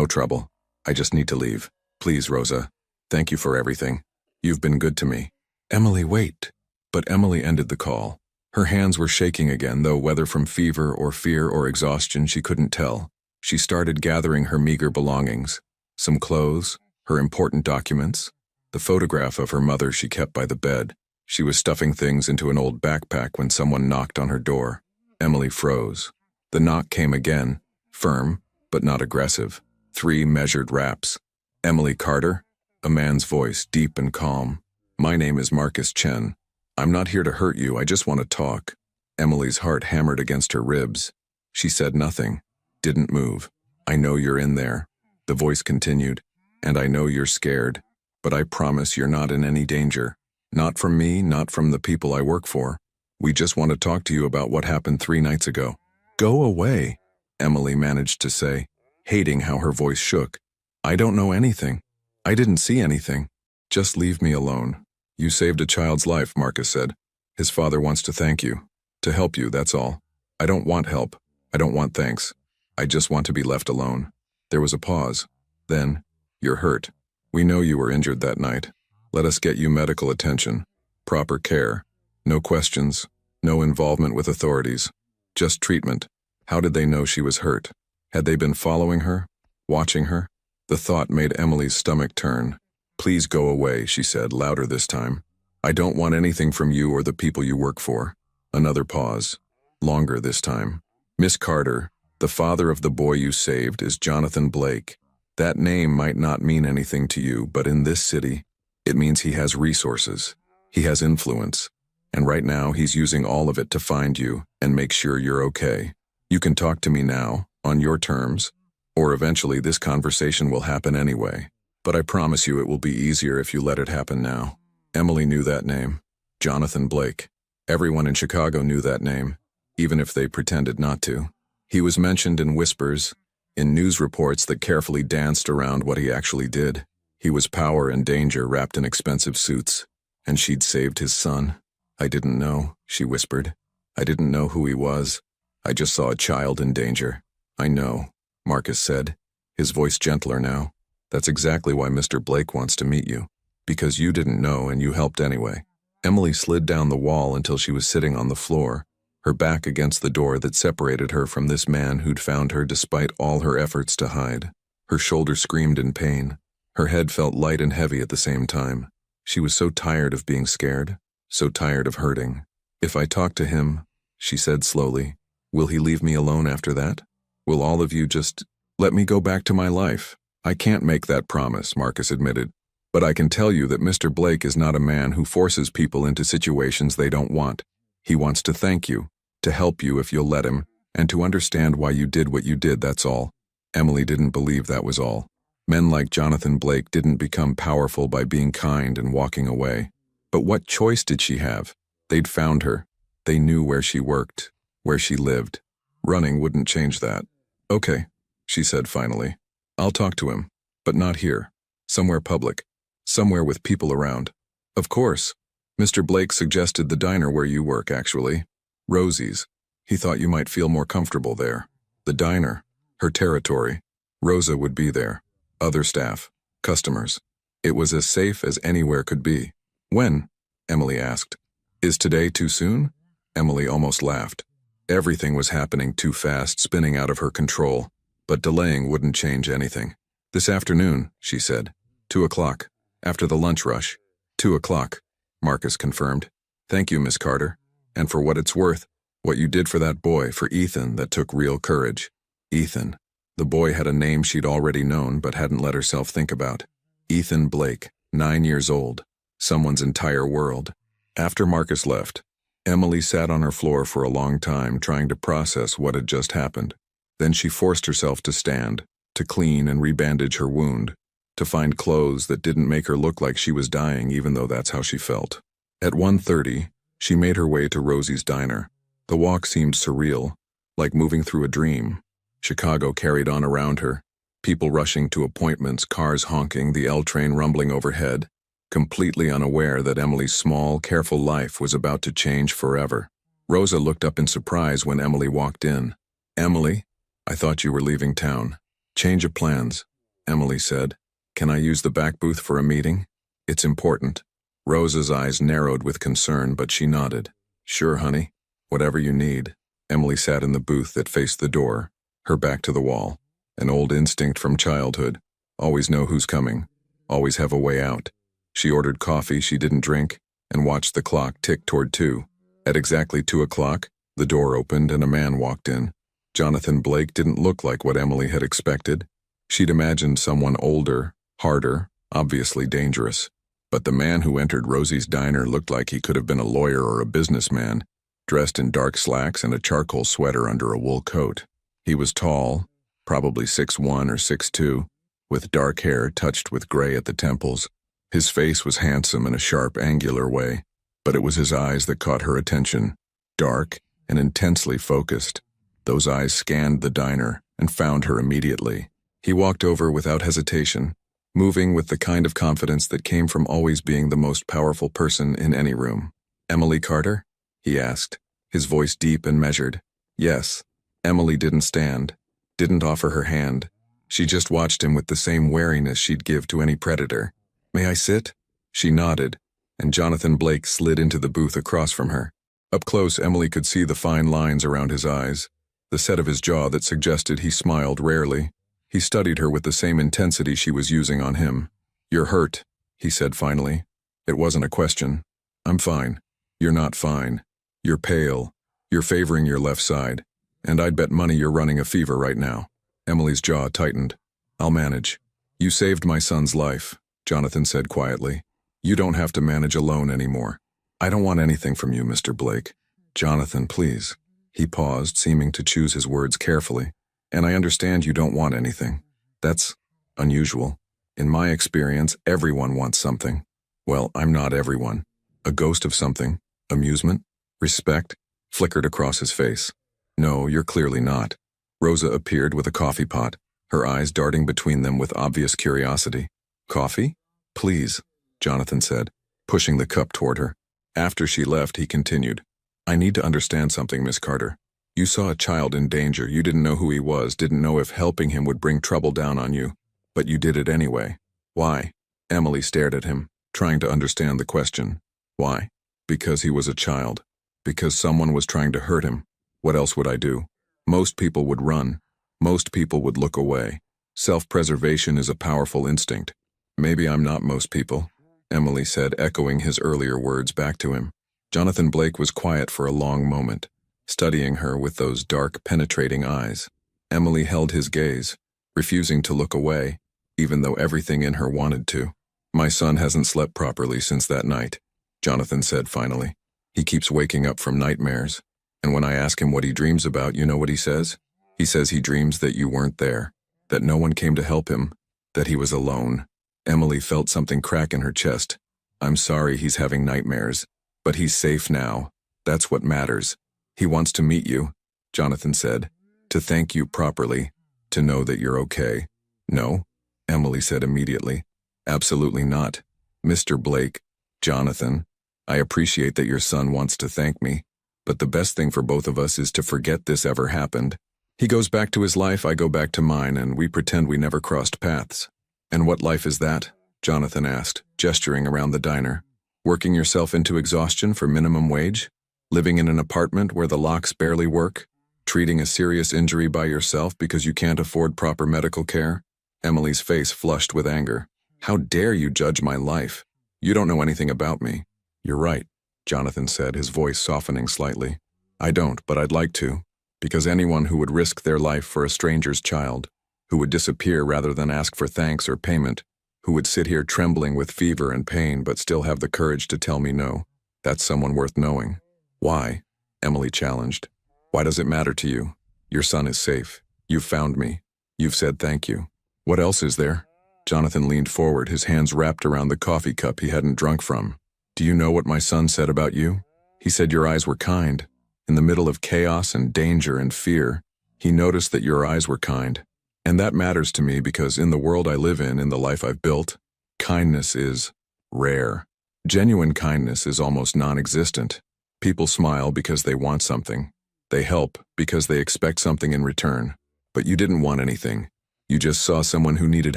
trouble. I just need to leave. Please, Rosa. Thank you for everything. You've been good to me." "Emily, wait." But Emily ended the call. Her hands were shaking again, though whether from fever or fear or exhaustion she couldn't tell. She started gathering her meager belongings. Some clothes, her important documents, the photograph of her mother she kept by the bed. She was stuffing things into an old backpack when someone knocked on her door. Emily froze. The knock came again, firm, but not aggressive. 3 measured raps. "Emily Carter?" A man's voice, deep and calm. "My name is Marcus Chen. I'm not here to hurt you, I just want to talk." Emily's heart hammered against her ribs. She said nothing, didn't move. "I know you're in there," the voice continued, "and I know you're scared, but I promise you're not in any danger. Not from me, not from the people I work for. We just want to talk to you about what happened 3 nights ago." "Go away," Emily managed to say, hating how her voice shook. "I don't know anything. I didn't see anything. Just leave me alone." "You saved a child's life," Marcus said. "His father wants to thank you. To help you, that's all. I don't want help. I don't want thanks. I just want to be left alone." There was a pause. Then, "You're hurt. We know you were injured that night. Let us get you medical attention. Proper care. No questions. No involvement with authorities. Just treatment." How did they know she was hurt? Had they been following her? Watching her? The thought made Emily's stomach turn. "Please go away," she said, louder this time. "I don't want anything from you or the people you work for." Another pause. Longer this time. "Miss Carter, the father of the boy you saved is Jonathan Blake. That name might not mean anything to you, but in this city, it means he has resources. He has influence. And right now, he's using all of it to find you and make sure you're okay. You can talk to me now, on your terms, or eventually this conversation will happen anyway. But I promise you it will be easier if you let it happen now." Emily knew that name. Jonathan Blake. Everyone in Chicago knew that name, even if they pretended not to. He was mentioned in whispers, in news reports that carefully danced around what he actually did. He was power and danger wrapped in expensive suits, and she'd saved his son. I didn't know, she whispered. I didn't know who he was. I just saw a child in danger. I know, Marcus said, his voice gentler now. That's exactly why Mr. Blake wants to meet you. Because you didn't know and you helped anyway. Emily slid down the wall until she was sitting on the floor, her back against the door that separated her from this man who'd found her despite all her efforts to hide. Her shoulder screamed in pain. Her head felt light and heavy at the same time. She was so tired of being scared, so tired of hurting. If I talk to him, she said slowly, will he leave me alone after that? Will all of you just let me go back to my life? I can't make that promise, Marcus admitted. But I can tell you that Mr. Blake is not a man who forces people into situations they don't want. He wants to thank you, to help you if you'll let him, and to understand why you did what you did, that's all. Emily didn't believe that was all. Men like Jonathan Blake didn't become powerful by being kind and walking away. But what choice did she have? They'd found her. They knew where she worked, where she lived. Running wouldn't change that. Okay, she said finally. I'll talk to him, but not here. Somewhere public. Somewhere with people around. Of course. Mr. Blake suggested the diner where you work, actually. Rosie's. He thought you might feel more comfortable there. The diner. Her territory. Rosa would be there. Other staff. Customers. It was as safe as anywhere could be. When? Emily asked. Is today too soon? Emily almost laughed. Everything was happening too fast, spinning out of her control. But delaying wouldn't change anything. This afternoon, she said. 2 o'clock. After the lunch rush. 2 o'clock, Marcus confirmed. Thank you, Miss Carter. And for what it's worth, what you did for that boy, for Ethan, that took real courage. Ethan. The boy had a name she'd already known but hadn't let herself think about. Ethan Blake, 9 years old. Someone's entire world. After Marcus left, Emily sat on her floor for a long time trying to process what had just happened. Then she forced herself to stand, to clean and rebandage her wound, to find clothes that didn't make her look like she was dying even though that's how she felt. At 1:30, she made her way to Rosie's diner. The walk seemed surreal, like moving through a dream. Chicago carried on around her, people rushing to appointments, cars honking, the L train rumbling overhead, completely unaware that Emily's small, careful life was about to change forever. Rosa looked up in surprise when Emily walked in. Emily, I thought you were leaving town. Change of plans, Emily said. Can I use the back booth for a meeting? It's important. Rosa's eyes narrowed with concern, but she nodded. Sure, honey. Whatever you need. Emily sat in the booth that faced the door, her back to the wall. An old instinct from childhood. Always know who's coming. Always have a way out. She ordered coffee she didn't drink and watched the clock tick toward 2. At exactly 2 o'clock, the door opened and a man walked in. Jonathan Blake didn't look like what Emily had expected. She'd imagined someone older, harder, obviously dangerous. But the man who entered Rosie's diner looked like he could have been a lawyer or a businessman, dressed in dark slacks and a charcoal sweater under a wool coat. He was tall, probably 6'1" or 6'2", with dark hair touched with gray at the temples. His face was handsome in a sharp, angular way, but it was his eyes that caught her attention, dark and intensely focused. Those eyes scanned the diner and found her immediately. He walked over without hesitation, moving with the kind of confidence that came from always being the most powerful person in any room. Emily Carter? He asked, his voice deep and measured. Yes. Emily didn't stand, didn't offer her hand. She just watched him with the same wariness she'd give to any predator. May I sit? She nodded, and Jonathan Blake slid into the booth across from her. Up close, Emily could see the fine lines around his eyes, the set of his jaw that suggested he smiled rarely. He studied her with the same intensity she was using on him. You're hurt, he said finally. It wasn't a question. I'm fine. You're not fine. You're pale. You're favoring your left side. And I'd bet money you're running a fever right now. Emily's jaw tightened. I'll manage. You saved my son's life, Jonathan said quietly. You don't have to manage alone anymore. I don't want anything from you, Mr. Blake. Jonathan, please. He paused, seeming to choose his words carefully. And I understand you don't want anything. That's unusual. In my experience, everyone wants something. Well, I'm not everyone. A ghost of something, amusement, respect, flickered across his face. No, you're clearly not. Rosa appeared with a coffee pot, her eyes darting between them with obvious curiosity. Coffee? Please, Jonathan said, pushing the cup toward her. After she left, he continued. I need to understand something, Miss Carter. You saw a child in danger, you didn't know who he was, didn't know if helping him would bring trouble down on you. But you did it anyway. Why? Emily stared at him, trying to understand the question. Why? Because he was a child. Because someone was trying to hurt him. What else would I do? Most people would run. Most people would look away. Self-preservation is a powerful instinct. Maybe I'm not most people, Emily said, echoing his earlier words back to him. Jonathan Blake was quiet for a long moment, studying her with those dark, penetrating eyes. Emily held his gaze, refusing to look away, even though everything in her wanted to. My son hasn't slept properly since that night, Jonathan said finally. He keeps waking up from nightmares. And when I ask him what he dreams about, you know what he says? He says he dreams that you weren't there, that no one came to help him, that he was alone. Emily felt something crack in her chest. I'm sorry he's having nightmares, but he's safe now. That's what matters. He wants to meet you, Jonathan said, to thank you properly, to know that you're okay. No, Emily said immediately. Absolutely not. Mr. Blake, Jonathan, I appreciate that your son wants to thank me, but the best thing for both of us is to forget this ever happened. He goes back to his life, I go back to mine, and we pretend we never crossed paths. And what life is that? Jonathan asked, gesturing around the diner. Working yourself into exhaustion for minimum wage? Living in an apartment where the locks barely work? Treating a serious injury by yourself because you can't afford proper medical care? Emily's face flushed with anger. How dare you judge my life? You don't know anything about me. You're right, Jonathan said, his voice softening slightly. I don't, but I'd like to. Because anyone who would risk their life for a stranger's child, who would disappear rather than ask for thanks or payment, who would sit here trembling with fever and pain but still have the courage to tell me no, that's someone worth knowing. Why? Emily challenged. Why does it matter to you? Your son is safe. You've found me. You've said thank you. What else is there? Jonathan leaned forward, his hands wrapped around the coffee cup he hadn't drunk from. Do you know what my son said about you? He said your eyes were kind. In the middle of chaos and danger and fear, he noticed that your eyes were kind. And that matters to me because in the world I live in the life I've built, kindness is rare. Genuine kindness is almost non-existent. People smile because they want something. They help because they expect something in return. But you didn't want anything. You just saw someone who needed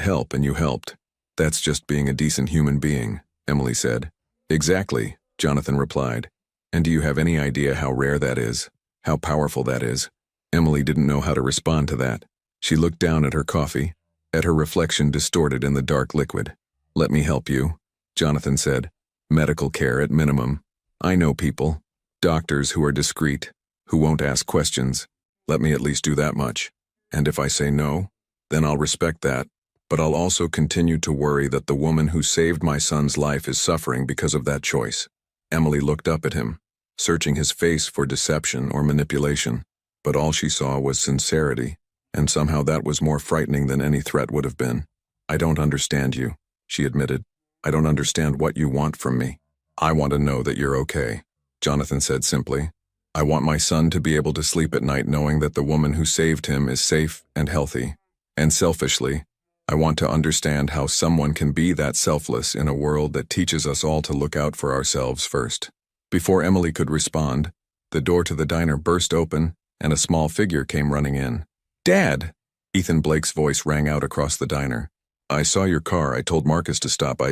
help and you helped. That's just being a decent human being, Emily said. Exactly, Jonathan replied. And do you have any idea how rare that is? How powerful that is? Emily didn't know how to respond to that. She looked down at her coffee, at her reflection distorted in the dark liquid. Let me help you, Jonathan said. Medical care at minimum. I know people. Doctors who are discreet, who won't ask questions. Let me at least do that much. And if I say no, then I'll respect that. But I'll also continue to worry that the woman who saved my son's life is suffering because of that choice. Emily looked up at him, searching his face for deception or manipulation. But all she saw was sincerity, and somehow that was more frightening than any threat would have been. I don't understand you, she admitted. I don't understand what you want from me. I want to know that you're okay, Jonathan said simply. I want my son to be able to sleep at night knowing that the woman who saved him is safe and healthy. And selfishly, I want to understand how someone can be that selfless in a world that teaches us all to look out for ourselves first. Before Emily could respond, the door to the diner burst open and a small figure came running in. Dad! Ethan Blake's voice rang out across the diner. I saw your car. I told Marcus to stop.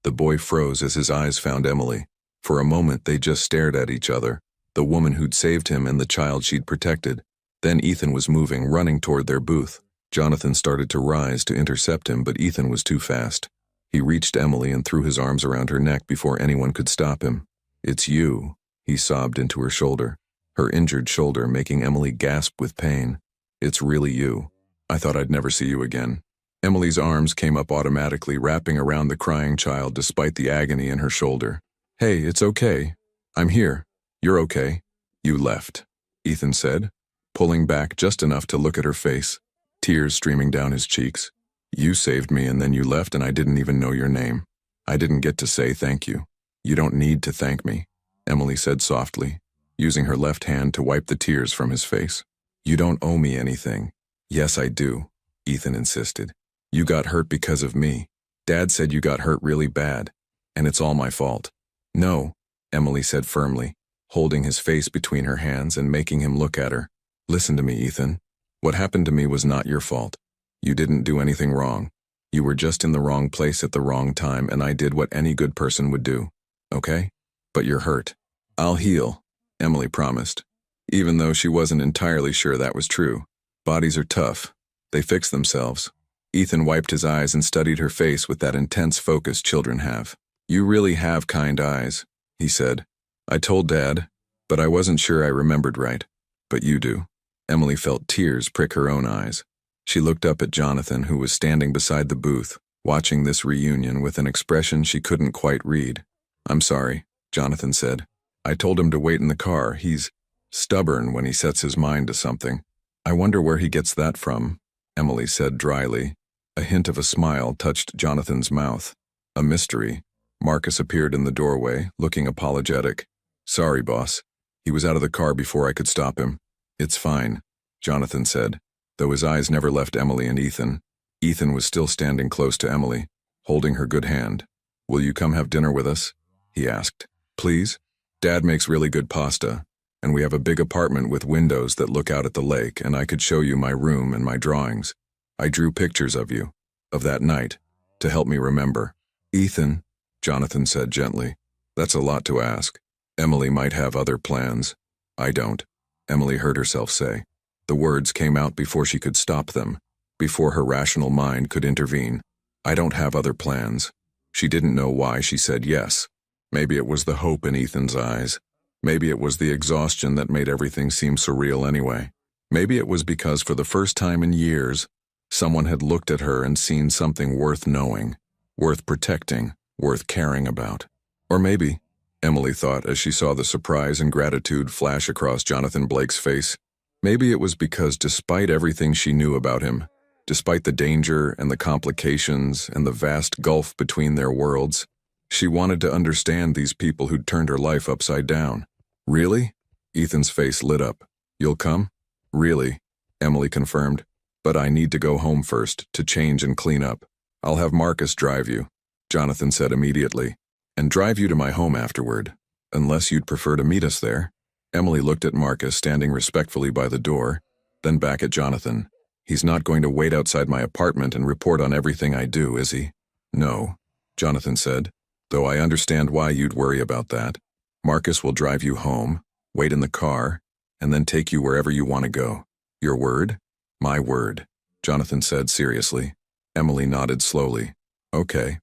The boy froze as his eyes found Emily. For a moment they just stared at each other, the woman who'd saved him and the child she'd protected. Then Ethan was moving, running toward their booth. Jonathan started to rise to intercept him, but Ethan was too fast. He reached Emily and threw his arms around her neck before anyone could stop him. It's you, he sobbed into her shoulder, her injured shoulder making Emily gasp with pain. It's really you. I thought I'd never see you again. Emily's arms came up automatically, wrapping around the crying child despite the agony in her shoulder. Hey, it's okay. I'm here. You're okay. You left, Ethan said, pulling back just enough to look at her face, tears streaming down his cheeks. You saved me and then you left and I didn't even know your name. I didn't get to say thank you. You don't need to thank me, Emily said softly, using her left hand to wipe the tears from his face. You don't owe me anything. Yes, I do, Ethan insisted. You got hurt because of me. Dad said you got hurt really bad, and it's all my fault. No, Emily said firmly, holding his face between her hands and making him look at her. Listen to me, Ethan. What happened to me was not your fault. You didn't do anything wrong. You were just in the wrong place at the wrong time, and I did what any good person would do. Okay? But you're hurt. I'll heal, Emily promised, even though she wasn't entirely sure that was true. Bodies are tough. They fix themselves. Ethan wiped his eyes and studied her face with that intense focus children have. You really have kind eyes, he said. I told Dad, but I wasn't sure I remembered right. But you do. Emily felt tears prick her own eyes. She looked up at Jonathan, who was standing beside the booth, watching this reunion with an expression she couldn't quite read. I'm sorry, Jonathan said. I told him to wait in the car. He's stubborn when he sets his mind to something. I wonder where he gets that from, Emily said dryly. A hint of a smile touched Jonathan's mouth. A mystery. Marcus appeared in the doorway, looking apologetic. Sorry, boss. He was out of the car before I could stop him. It's fine, Jonathan said, though his eyes never left Emily and Ethan. Ethan was still standing close to Emily, holding her good hand. Will you come have dinner with us? He asked. Please? Dad makes really good pasta, and we have a big apartment with windows that look out at the lake, and I could show you my room and my drawings. I drew pictures of you, of that night, to help me remember. Ethan, Jonathan said gently, that's a lot to ask. Emily might have other plans. I don't, Emily heard herself say. The words came out before she could stop them, before her rational mind could intervene. I don't have other plans. She didn't know why she said yes. Maybe it was the hope in Ethan's eyes. Maybe it was the exhaustion that made everything seem surreal anyway. Maybe it was because for the first time in years, someone had looked at her and seen something worth knowing, worth protecting, worth caring about. Or maybe, Emily thought as she saw the surprise and gratitude flash across Jonathan Blake's face, maybe it was because despite everything she knew about him, despite the danger and the complications and the vast gulf between their worlds, she wanted to understand these people who'd turned her life upside down. Really? Ethan's face lit up. You'll come? Really, Emily confirmed. But I need to go home first, to change and clean up. I'll have Marcus drive you, Jonathan said immediately, and drive you to my home afterward, unless you'd prefer to meet us there. Emily looked at Marcus standing respectfully by the door, then back at Jonathan. He's not going to wait outside my apartment and report on everything I do, is he? No, Jonathan said, though I understand why you'd worry about that. Marcus will drive you home, wait in the car, and then take you wherever you want to go. Your word? My word, Jonathan said seriously. Emily nodded slowly. Okay.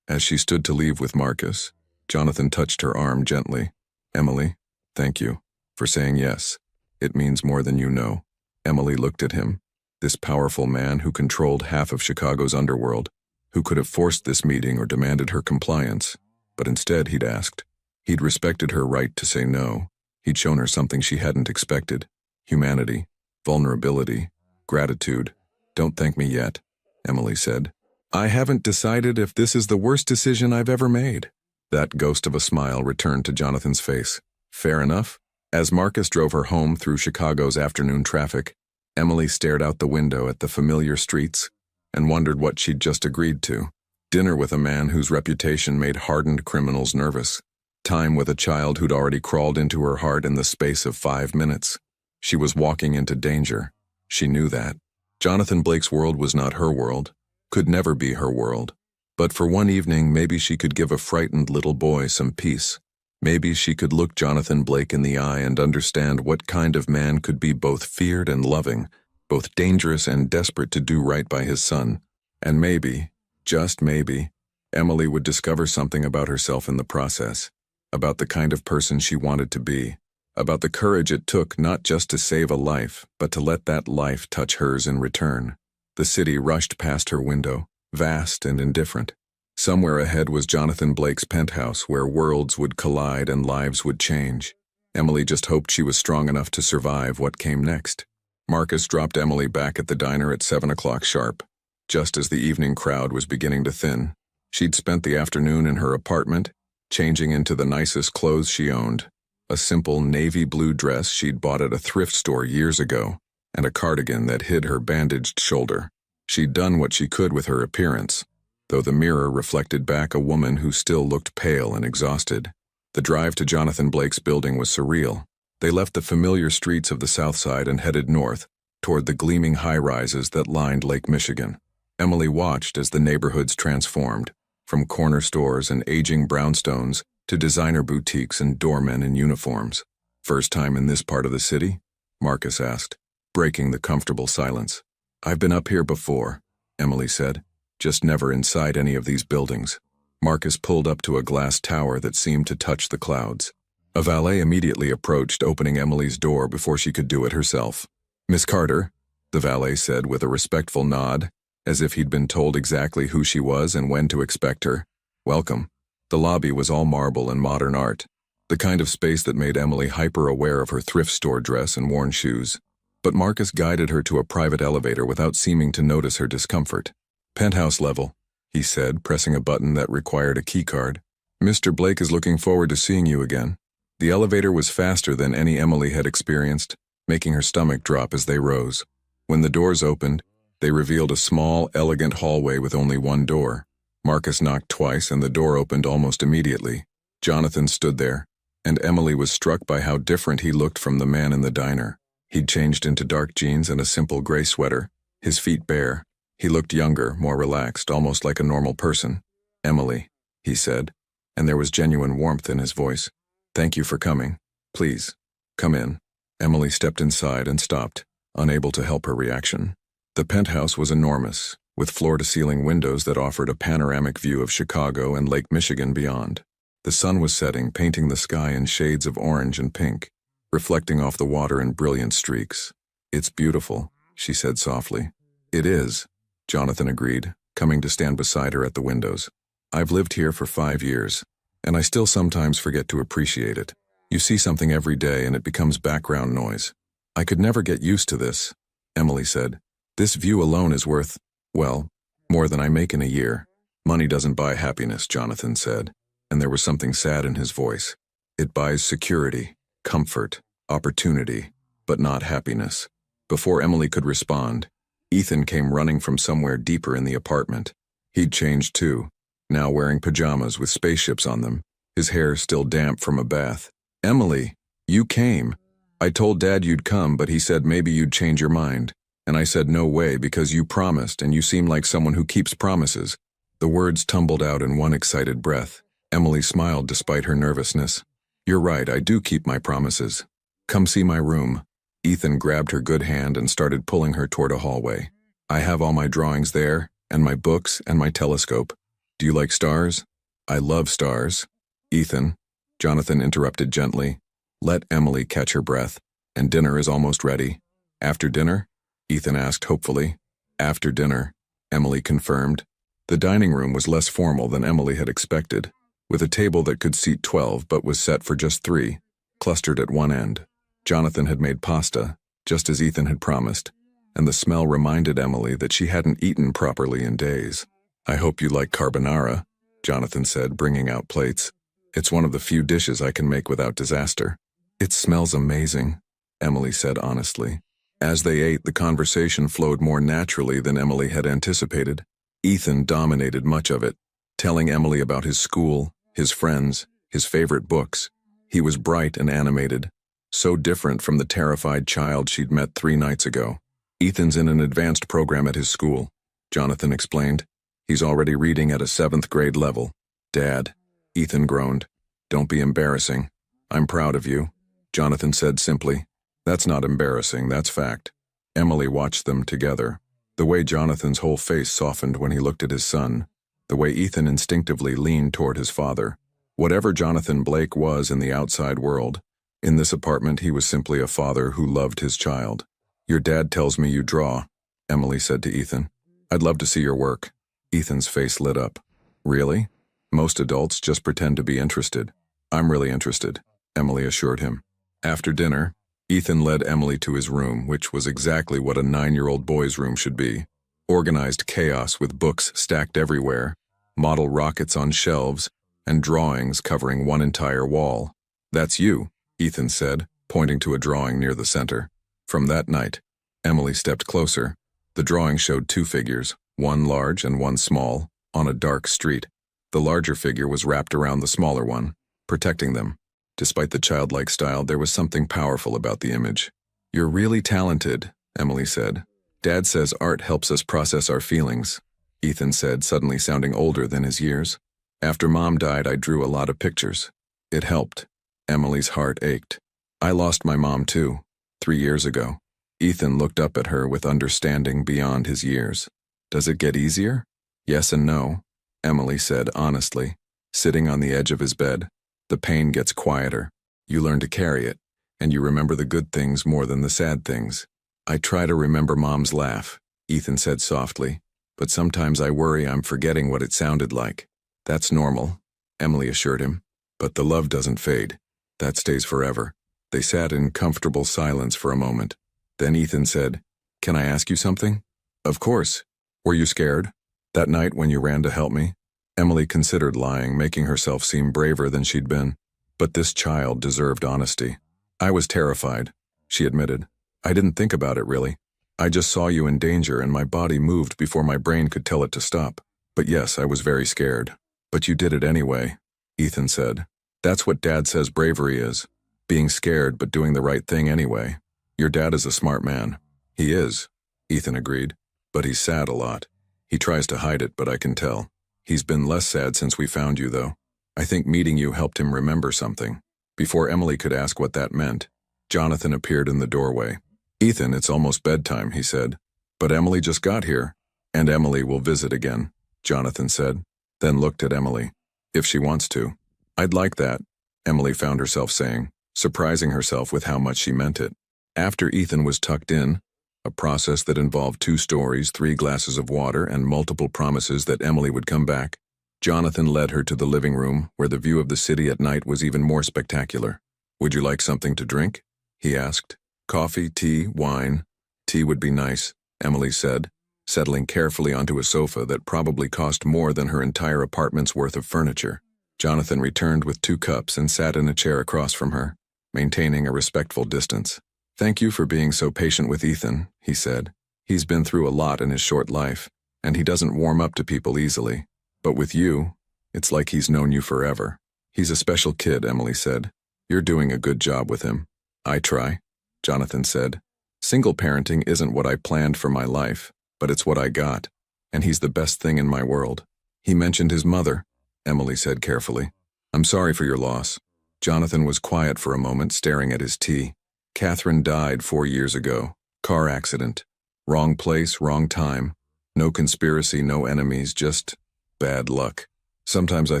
As she stood to leave with Marcus, Jonathan touched her arm gently. Emily, thank you for saying yes. It means more than you know. Emily looked at him, this powerful man who controlled half of Chicago's underworld, who could have forced this meeting or demanded her compliance, but instead he'd asked. He'd respected her right to say no. He'd shown her something she hadn't expected. Humanity, vulnerability, gratitude. Don't thank me yet, Emily said. I haven't decided if this is the worst decision I've ever made. That ghost of a smile returned to Jonathan's face. Fair enough. As Marcus drove her home through Chicago's afternoon traffic, Emily stared out the window at the familiar streets and wondered what she'd just agreed to. Dinner with a man whose reputation made hardened criminals nervous. Time with a child who'd already crawled into her heart in the space of 5 minutes. She was walking into danger. She knew that. Jonathan Blake's world was not her world, could never be her world. But for one evening, maybe she could give a frightened little boy some peace. Maybe she could look Jonathan Blake in the eye and understand what kind of man could be both feared and loving, both dangerous and desperate to do right by his son. And maybe, just maybe, Emily would discover something about herself in the process, about the kind of person she wanted to be, about the courage it took not just to save a life, but to let that life touch hers in return. The city rushed past her window, vast and indifferent. Somewhere ahead was Jonathan Blake's penthouse where worlds would collide and lives would change. Emily just hoped she was strong enough to survive what came next. Marcus dropped Emily back at the diner at 7 o'clock sharp. Just as the evening crowd was beginning to thin, She'd spent the afternoon in her apartment, changing into the nicest clothes she owned, a simple navy blue dress she'd bought at a thrift store years ago, and a cardigan that hid her bandaged shoulder. She'd done what she could with her appearance, though the mirror reflected back a woman who still looked pale and exhausted. The drive to Jonathan Blake's building was surreal. They left the familiar streets of the South Side and headed north, toward the gleaming high-rises that lined Lake Michigan. Emily watched as the neighborhoods transformed, from corner stores and aging brownstones to designer boutiques and doormen in uniforms. "First time in this part of the city?" Marcus asked, breaking the comfortable silence. "I've been up here before," Emily said, "just never inside any of these buildings." Marcus pulled up to a glass tower that seemed to touch the clouds. A valet immediately approached, opening Emily's door before she could do it herself. "Miss Carter," the valet said with a respectful nod, as if he'd been told exactly who she was and when to expect her. "Welcome." The lobby was all marble and modern art, the kind of space that made Emily hyper-aware of her thrift store dress and worn shoes. But Marcus guided her to a private elevator without seeming to notice her discomfort. "Penthouse level," he said, pressing a button that required a keycard. "Mr. Blake is looking forward to seeing you again." The elevator was faster than any Emily had experienced, making her stomach drop as they rose. When the doors opened, they revealed a small, elegant hallway with only one door. Marcus knocked twice and the door opened almost immediately. Jonathan stood there, and Emily was struck by how different he looked from the man in the diner. He'd changed into dark jeans and a simple gray sweater, his feet bare. He looked younger, more relaxed, almost like a normal person. "Emily," he said, and there was genuine warmth in his voice. "Thank you for coming. Please, come in." Emily stepped inside and stopped, unable to help her reaction. The penthouse was enormous, with floor-to-ceiling windows that offered a panoramic view of Chicago and Lake Michigan beyond. The sun was setting, painting the sky in shades of orange and pink, reflecting off the water in brilliant streaks. "It's beautiful," she said softly. "It is," Jonathan agreed, coming to stand beside her at the windows. "I've lived here for 5 years, and I still sometimes forget to appreciate it. You see something every day and it becomes background noise. I could never get used to this," Emily said. "This view alone is worth, well, more than I make in a year." "Money doesn't buy happiness," Jonathan said, and there was something sad in his voice. "It buys security, comfort, opportunity, but not happiness." Before Emily could respond, Ethan came running from somewhere deeper in the apartment. He'd changed too, now wearing pajamas with spaceships on them, his hair still damp from a bath. "Emily, you came. I told Dad you'd come, but he said maybe you'd change your mind. And I said no way because you promised and you seem like someone who keeps promises." The words tumbled out in one excited breath. Emily smiled despite her nervousness. "You're right, I do keep my promises. Come see my room." Ethan grabbed her good hand and started pulling her toward a hallway. "I have all my drawings there, and my books, and my telescope. Do you like stars?" "I love stars." "Ethan," Jonathan interrupted gently, "let Emily catch her breath, and dinner is almost ready." "After dinner?" Ethan asked hopefully. "After dinner," Emily confirmed. The dining room was less formal than Emily had expected, with a table that could seat 12 but was set for just 3, clustered at one end. Jonathan had made pasta, just as Ethan had promised, and the smell reminded Emily that she hadn't eaten properly in days. "I hope you like carbonara," Jonathan said, bringing out plates. "It's one of the few dishes I can make without disaster." "It smells amazing," Emily said honestly. As they ate, the conversation flowed more naturally than Emily had anticipated. Ethan dominated much of it, telling Emily about his school, his friends, his favorite books. He was bright and animated, so different from the terrified child she'd met 3 nights ago. "Ethan's in an advanced program at his school," Jonathan explained. "He's already reading at a 7th grade level." "Dad," Ethan groaned. "Don't be embarrassing. I'm proud of you," Jonathan said simply. "That's not embarrassing, that's fact." Emily watched them together. The way Jonathan's whole face softened when he looked at his son. The way Ethan instinctively leaned toward his father. Whatever Jonathan Blake was in the outside world, in this apartment he was simply a father who loved his child. "Your dad tells me you draw," Emily said to Ethan. "I'd love to see your work." Ethan's face lit up. "Really? Most adults just pretend to be interested." "I'm really interested," Emily assured him. After dinner, Ethan led Emily to his room, which was exactly what a 9-year-old boy's room should be. Organized chaos with books stacked everywhere, model rockets on shelves, and drawings covering one entire wall. "That's you," Ethan said, pointing to a drawing near the center. From that night, Emily stepped closer. The drawing showed two figures, one large and one small, on a dark street. The larger figure was wrapped around the smaller one, protecting them. Despite the childlike style, there was something powerful about the image. "You're really talented," Emily said. "Dad says art helps us process our feelings," Ethan said, suddenly sounding older than his years. "After Mom died, I drew a lot of pictures. It helped." Emily's heart ached. "I lost my mom too, 3 years ago." Ethan looked up at her with understanding beyond his years. "Does it get easier?" "Yes and no," Emily said honestly, sitting on the edge of his bed. "The pain gets quieter. You learn to carry it, and you remember the good things more than the sad things." "I try to remember Mom's laugh," Ethan said softly, "but sometimes I worry I'm forgetting what it sounded like." "That's normal," Emily assured him, "but the love doesn't fade. That stays forever." They sat in comfortable silence for a moment. Then Ethan said, "Can I ask you something?" "Of course. Were you scared that night when you ran to help me?" Emily considered lying, making herself seem braver than she'd been. But this child deserved honesty. "I was terrified," she admitted. "I didn't think about it really. I just saw you in danger and my body moved before my brain could tell it to stop. But yes, I was very scared." "But you did it anyway," Ethan said. "That's what Dad says bravery is. Being scared but doing the right thing anyway. Your dad is a smart man." "He is," Ethan agreed. "But he's sad a lot. He tries to hide it, but I can tell. He's been less sad since we found you, though. I think meeting you helped him remember something." Before Emily could ask what that meant, Jonathan appeared in the doorway. "Ethan, it's almost bedtime," he said. "But Emily just got here." "And Emily will visit again," Jonathan said, then looked at Emily. "If she wants to." "I'd like that," Emily found herself saying, surprising herself with how much she meant it. After Ethan was tucked in, a process that involved 2 stories, 3 glasses of water, and multiple promises that Emily would come back, Jonathan led her to the living room, where the view of the city at night was even more spectacular. "Would you like something to drink?" he asked. "Coffee, tea, wine?" "Tea would be nice," Emily said, settling carefully onto a sofa that probably cost more than her entire apartment's worth of furniture. Jonathan returned with 2 cups and sat in a chair across from her, maintaining a respectful distance. "Thank you for being so patient with Ethan," he said. "He's been through a lot in his short life, and he doesn't warm up to people easily. But with you, it's like he's known you forever." "He's a special kid," Emily said. "You're doing a good job with him." "I try," Jonathan said. "Single parenting isn't what I planned for my life, but it's what I got, and he's the best thing in my world." "He mentioned his mother," Emily said carefully. "I'm sorry for your loss." Jonathan was quiet for a moment, staring at his tea. "Catherine died 4 years ago. Car accident. Wrong place, wrong time. No conspiracy, no enemies, just bad luck. Sometimes I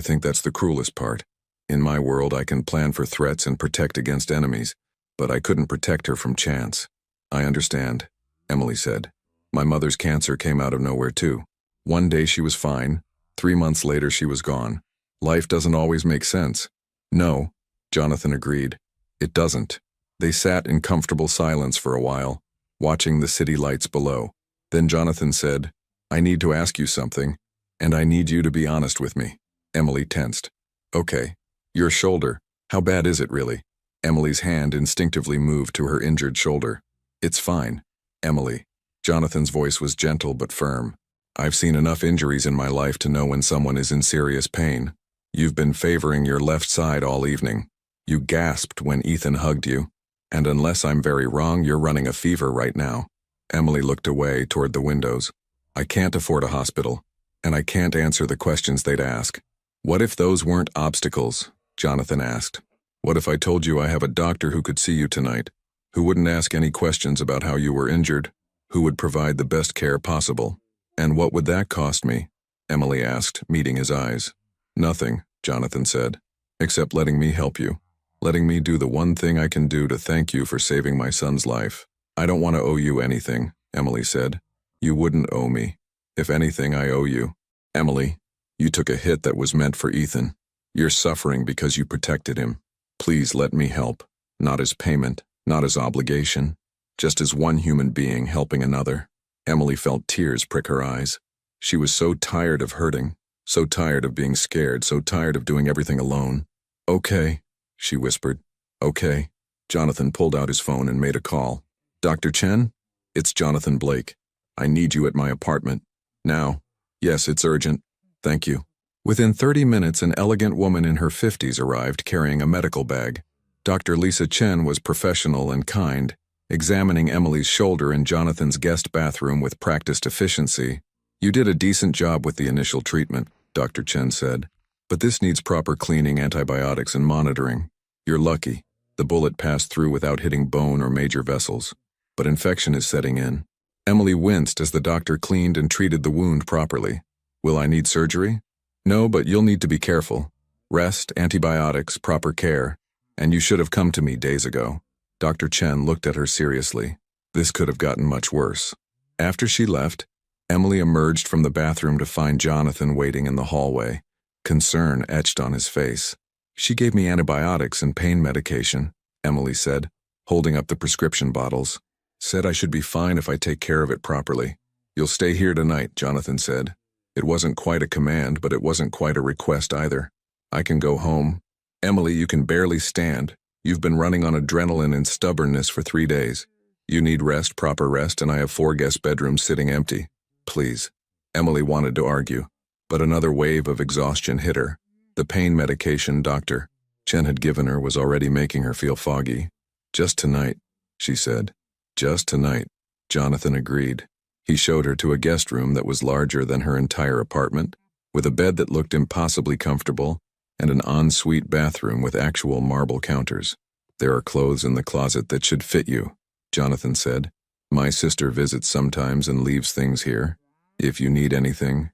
think that's the cruelest part. In my world, I can plan for threats and protect against enemies, but I couldn't protect her from chance." "I understand," Emily said. "My mother's cancer came out of nowhere too. One day she was fine. 3 months later she was gone. Life doesn't always make sense." "No," Jonathan agreed. "It doesn't." They sat in comfortable silence for a while, watching the city lights below. Then Jonathan said, "I need to ask you something, and I need you to be honest with me." Emily tensed. "Okay. Your shoulder. How bad is it really?" Emily's hand instinctively moved to her injured shoulder. "It's fine, Emily." Jonathan's voice was gentle but firm. "I've seen enough injuries in my life to know when someone is in serious pain. You've been favoring your left side all evening. You gasped when Ethan hugged you. And unless I'm very wrong, you're running a fever right now." Emily looked away toward the windows. "I can't afford a hospital, and I can't answer the questions they'd ask." "What if those weren't obstacles?" Jonathan asked. "What if I told you I have a doctor who could see you tonight, who wouldn't ask any questions about how you were injured, who would provide the best care possible?" "And what would that cost me?" Emily asked, meeting his eyes. "Nothing," Jonathan said, "except letting me help you. Letting me do the one thing I can do to thank you for saving my son's life." "I don't want to owe you anything," Emily said. "You wouldn't owe me. If anything, I owe you. Emily, you took a hit that was meant for Ethan. You're suffering because you protected him. Please let me help. Not as payment, not as obligation, just as one human being helping another." Emily felt tears prick her eyes. She was so tired of hurting, So tired of being scared, so tired of doing everything alone. Okay, she whispered. Okay. Jonathan pulled out his phone and made a call. Dr. Chen? It's Jonathan Blake. I need you at my apartment. Now. Yes, it's urgent. Thank you. Within 30 minutes, an elegant woman in her 50s arrived carrying a medical bag. Dr. Lisa Chen was professional and kind, examining Emily's shoulder in Jonathan's guest bathroom with practiced efficiency. You did a decent job with the initial treatment, Dr. Chen said, but this needs proper cleaning, antibiotics, and monitoring. You're lucky. The bullet passed through without hitting bone or major vessels, but infection is setting in. Emily winced as the doctor cleaned and treated the wound properly. Will I need surgery? No, but you'll need to be careful. Rest, antibiotics, proper care, and you should have come to me days ago. Dr. Chen looked at her seriously. This could have gotten much worse. After she left, Emily emerged from the bathroom to find Jonathan waiting in the hallway, concern etched on his face. She gave me antibiotics and pain medication, Emily said, holding up the prescription bottles. Said I should be fine if I take care of it properly. You'll stay here tonight, Jonathan said. It wasn't quite a command, but it wasn't quite a request either. I can go home. Emily, you can barely stand. You've been running on adrenaline and stubbornness for 3 days. You need rest, proper rest, and I have 4 guest bedrooms sitting empty. Please. Emily wanted to argue, but another wave of exhaustion hit her. The pain medication Dr. Chen had given her was already making her feel foggy. Just tonight, she said. Just tonight, Jonathan agreed. He showed her to a guest room that was larger than her entire apartment, with a bed that looked impossibly comfortable, and an ensuite bathroom with actual marble counters. There are clothes in the closet that should fit you, Jonathan said. My sister visits sometimes and leaves things here. If you need anything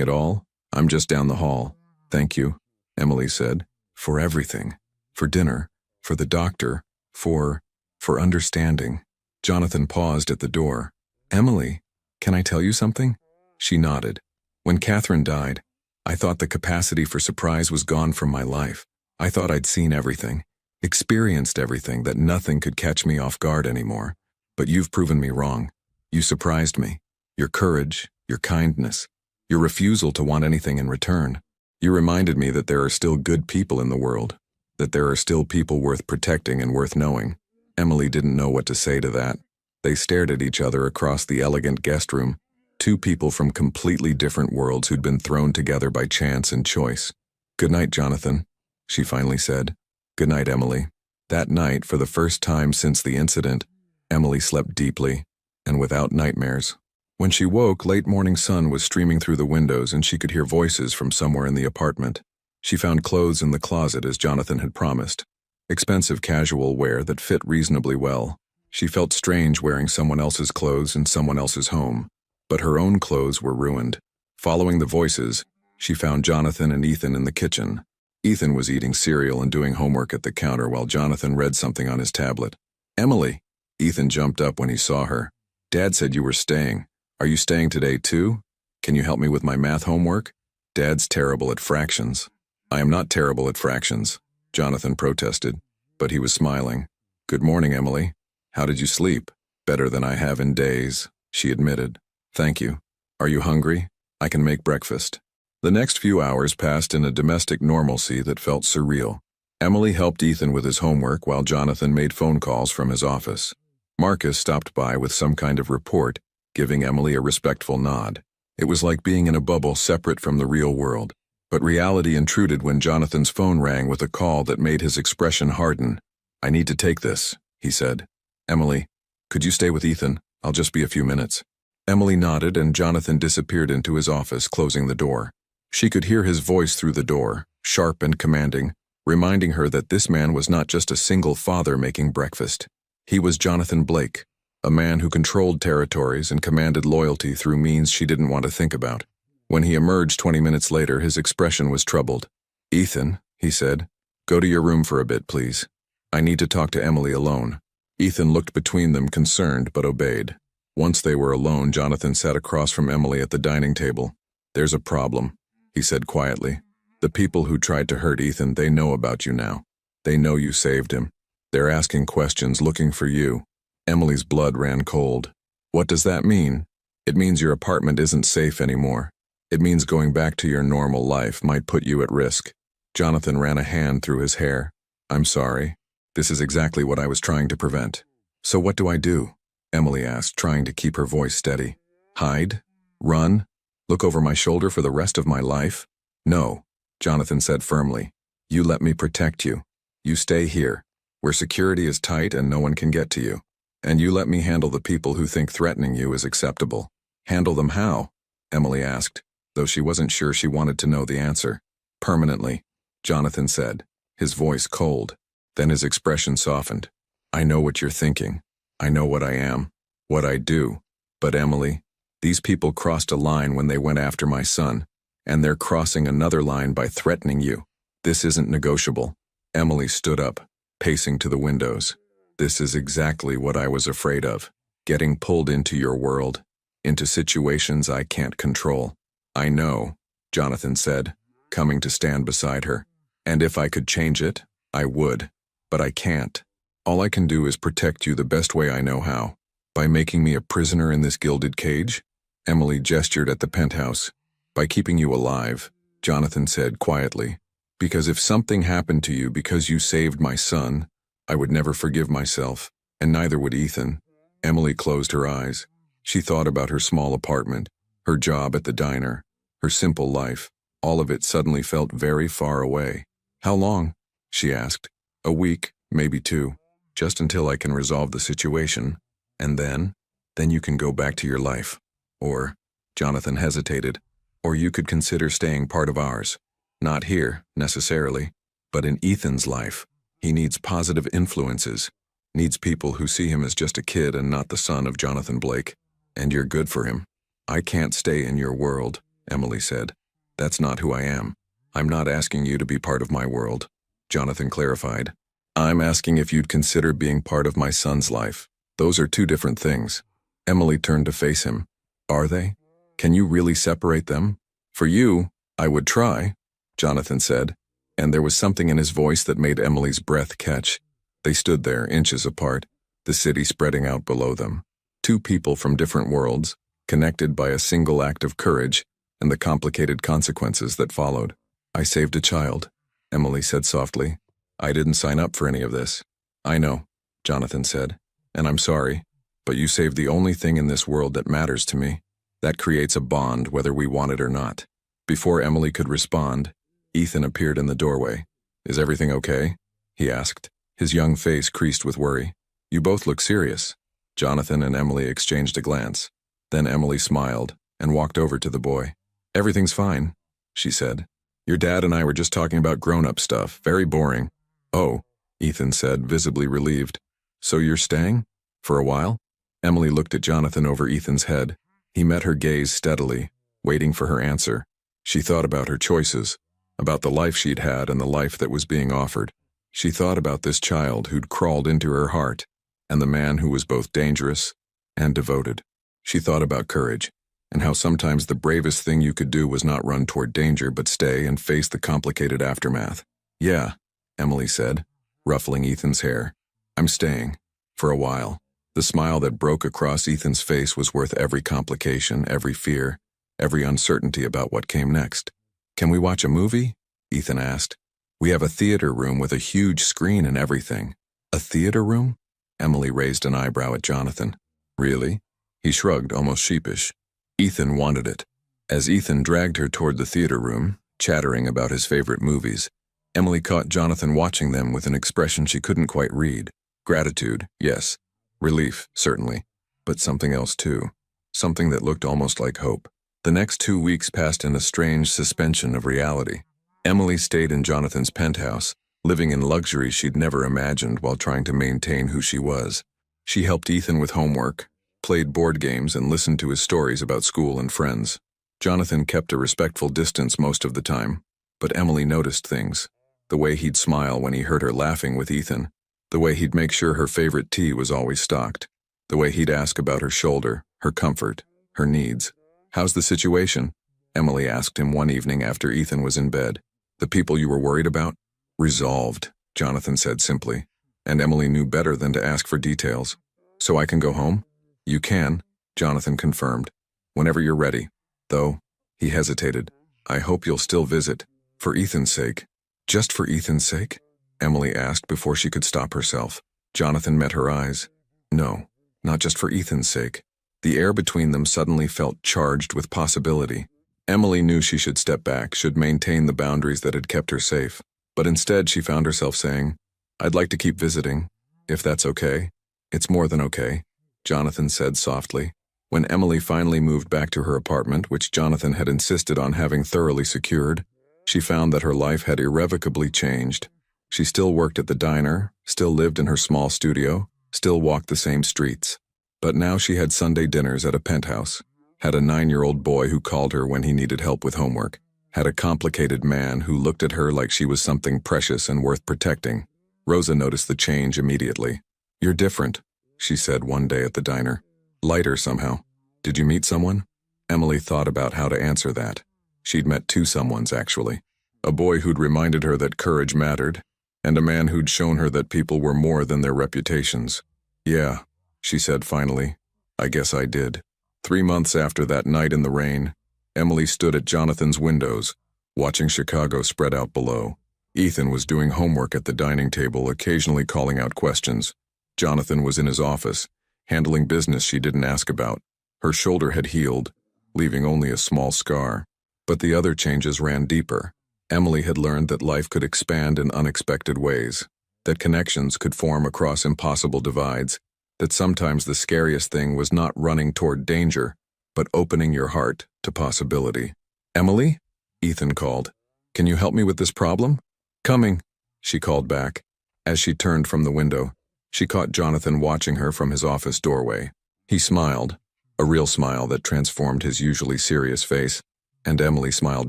at all, I'm just down the hall. Thank you, Emily said. For everything. For dinner. For the doctor. For understanding. Jonathan paused at the door. Emily, can I tell you something? She nodded. When Catherine died, I thought the capacity for surprise was gone from my life. I thought I'd seen everything, experienced everything, that nothing could catch me off guard anymore. But you've proven me wrong. You surprised me. Your courage, your kindness, your refusal to want anything in return. You reminded me that there are still good people in the world, that there are still people worth protecting and worth knowing. Emily didn't know what to say to that. They stared at each other across the elegant guest room, 2 people from completely different worlds who'd been thrown together by chance and choice. Good night, Jonathan, she finally said. Good night, Emily. That night, for the first time since the incident, Emily slept deeply and without nightmares. When she woke, late morning sun was streaming through the windows and she could hear voices from somewhere in the apartment. She found clothes in the closet as Jonathan had promised. Expensive casual wear that fit reasonably well. She felt strange wearing someone else's clothes in someone else's home, but her own clothes were ruined. Following the voices, she found Jonathan and Ethan in the kitchen. Ethan was eating cereal and doing homework at the counter while Jonathan read something on his tablet. Emily! Ethan jumped up when he saw her. Dad said you were staying. Are you staying today too? Can you help me with my math homework? Dad's terrible at fractions. I am not terrible at fractions, Jonathan protested, but he was smiling. Good morning, Emily. How did you sleep? Better than I have in days, she admitted. Thank you. Are you hungry? I can make breakfast. The next few hours passed in a domestic normalcy that felt surreal. Emily helped Ethan with his homework while Jonathan made phone calls from his office. Marcus stopped by with some kind of report, giving Emily a respectful nod. It was like being in a bubble separate from the real world. But reality intruded when Jonathan's phone rang with a call that made his expression harden. I need to take this, he said. Emily, could you stay with Ethan? I'll just be a few minutes. Emily nodded and Jonathan disappeared into his office, closing the door. She could hear his voice through the door, sharp and commanding, reminding her that this man was not just a single father making breakfast. He was Jonathan Blake, a man who controlled territories and commanded loyalty through means she didn't want to think about. When he emerged 20 minutes later, his expression was troubled. Ethan, he said, go to your room for a bit, please. I need to talk to Emily alone. Ethan looked between them, concerned, but obeyed. Once they were alone, Jonathan sat across from Emily at the dining table. There's a problem, he said quietly. The people who tried to hurt Ethan, they know about you now. They know you saved him. They're asking questions, looking for you. Emily's blood ran cold. What does that mean? It means your apartment isn't safe anymore. It means going back to your normal life might put you at risk. Jonathan ran a hand through his hair. I'm sorry. This is exactly what I was trying to prevent. So what do I do? Emily asked, trying to keep her voice steady. Hide? Run? Look over my shoulder for the rest of my life? No, Jonathan said firmly. You let me protect you. You stay here, where security is tight and no one can get to you. And you let me handle the people who think threatening you is acceptable. Handle them how? Emily asked, though she wasn't sure she wanted to know the answer. Permanently, Jonathan said, his voice cold. Then his expression softened. I know what you're thinking. I know what I am, what I do. But Emily, these people crossed a line when they went after my son, and they're crossing another line by threatening you. This isn't negotiable. Emily stood up, pacing to the windows. This is exactly what I was afraid of. Getting pulled into your world, into situations I can't control. I know, Jonathan said, coming to stand beside her. And if I could change it, I would. But I can't. All I can do is protect you the best way I know how. By making me a prisoner in this gilded cage? Emily gestured at the penthouse. By keeping you alive, Jonathan said quietly. Because if something happened to you because you saved my son, I would never forgive myself, and neither would Ethan. Emily closed her eyes. She thought about her small apartment, her job at the diner, her simple life. All of it suddenly felt very far away. How long? She asked. A week, maybe 2, just until I can resolve the situation. And then you can go back to your life. Or, Jonathan hesitated, or you could consider staying part of ours. Not here, necessarily, but in Ethan's life. He needs positive influences, needs people who see him as just a kid and not the son of Jonathan Blake. And you're good for him. I can't stay in your world, Emily said. That's not who I am. I'm not asking you to be part of my world, Jonathan clarified. I'm asking if you'd consider being part of my son's life. Those are 2 different things. Emily turned to face him. Are they? Can you really separate them? For you, I would try, Jonathan said, and there was something in his voice that made Emily's breath catch. They stood there, inches apart, the city spreading out below them. 2 people from different worlds, connected by a single act of courage and the complicated consequences that followed. I saved a child, Emily said softly. I didn't sign up for any of this. I know, Jonathan said, and I'm sorry, but you saved the only thing in this world that matters to me. That creates a bond whether we want it or not. Before Emily could respond, Ethan appeared in the doorway. Is everything okay? He asked, his young face creased with worry. You both look serious. Jonathan and Emily exchanged a glance. Then Emily smiled and walked over to the boy. Everything's fine, she said. Your dad and I were just talking about grown-up stuff, very boring. Oh, Ethan said, visibly relieved. So you're staying? For a while? Emily looked at Jonathan over Ethan's head. He met her gaze steadily, waiting for her answer. She thought about her choices, about the life she'd had and the life that was being offered. She thought about this child who'd crawled into her heart, and the man who was both dangerous and devoted. She thought about courage, and how sometimes the bravest thing you could do was not run toward danger but stay and face the complicated aftermath. Yeah, Emily said, ruffling Ethan's hair. I'm staying. For a while. The smile that broke across Ethan's face was worth every complication, every fear, every uncertainty about what came next. Can we watch a movie? Ethan asked. We have a theater room with a huge screen and everything. A theater room? Emily raised an eyebrow at Jonathan. Really? He shrugged, almost sheepish. Ethan wanted it. As Ethan dragged her toward the theater room, chattering about his favorite movies, Emily caught Jonathan watching them with an expression she couldn't quite read. Gratitude, yes. Relief, certainly. But something else too. Something that looked almost like hope. The next 2 weeks passed in a strange suspension of reality. Emily stayed in Jonathan's penthouse, living in luxury she'd never imagined while trying to maintain who she was. She helped Ethan with homework, played board games, and listened to his stories about school and friends. Jonathan kept a respectful distance most of the time, but Emily noticed things. The way he'd smile when he heard her laughing with Ethan. The way he'd make sure her favorite tea was always stocked. The way he'd ask about her shoulder, her comfort, her needs. How's the situation? Emily asked him one evening after Ethan was in bed. The people you were worried about? Resolved, Jonathan said simply. And Emily knew better than to ask for details. So I can go home? You can, Jonathan confirmed. Whenever you're ready. Though, He hesitated. "I hope you'll still visit. For Ethan's sake." "Just for Ethan's sake?" Emily asked before she could stop herself. Jonathan met her eyes. "No, not just for Ethan's sake." The air between them suddenly felt charged with possibility. Emily knew she should step back, should maintain the boundaries that had kept her safe. But instead she found herself saying, "I'd like to keep visiting, if that's okay." "It's more than okay," Jonathan said softly. When Emily finally moved back to her apartment, which Jonathan had insisted on having thoroughly secured, she found that her life had irrevocably changed. She still worked at the diner, still lived in her small studio, still walked the same streets. But now she had Sunday dinners at a penthouse, had a 9-year-old boy who called her when he needed help with homework, had a complicated man who looked at her like she was something precious and worth protecting. Rosa noticed the change immediately. "You're different," she said one day at the diner. "Lighter somehow. Did you meet someone?" Emily thought about how to answer that. She'd met 2 someones, actually. A boy who'd reminded her that courage mattered, and a man who'd shown her that people were more than their reputations. "Yeah," she said finally. "I guess I did." 3 months after that night in the rain, Emily stood at Jonathan's windows, watching Chicago spread out below. Ethan was doing homework at the dining table, occasionally calling out questions. Jonathan was in his office, handling business she didn't ask about. Her shoulder had healed, leaving only a small scar. But the other changes ran deeper. Emily had learned that life could expand in unexpected ways, that connections could form across impossible divides, that sometimes the scariest thing was not running toward danger, but opening your heart to possibility. "Emily?" Ethan called. "Can you help me with this problem?" "Coming," she called back. As she turned from the window, she caught Jonathan watching her from his office doorway. He smiled, a real smile that transformed his usually serious face, and Emily smiled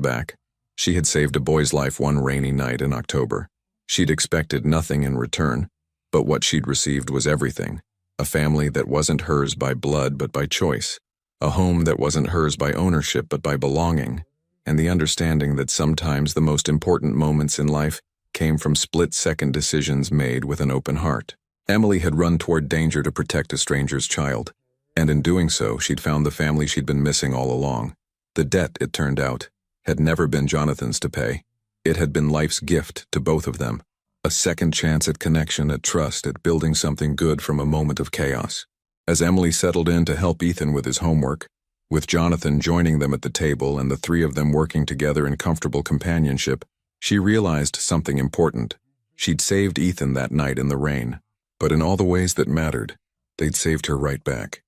back. She had saved a boy's life one rainy night in October. She'd expected nothing in return, but what she'd received was everything. A family that wasn't hers by blood but by choice. A home that wasn't hers by ownership but by belonging. And the understanding that sometimes the most important moments in life came from split-second decisions made with an open heart. Emily had run toward danger to protect a stranger's child, and in doing so, she'd found the family she'd been missing all along. The debt, it turned out, had never been Jonathan's to pay. It had been life's gift to both of them. A second chance at connection, at trust, at building something good from a moment of chaos. As Emily settled in to help Ethan with his homework, with Jonathan joining them at the table and the 3 of them working together in comfortable companionship, she realized something important. She'd saved Ethan that night in the rain, but in all the ways that mattered, they'd saved her right back.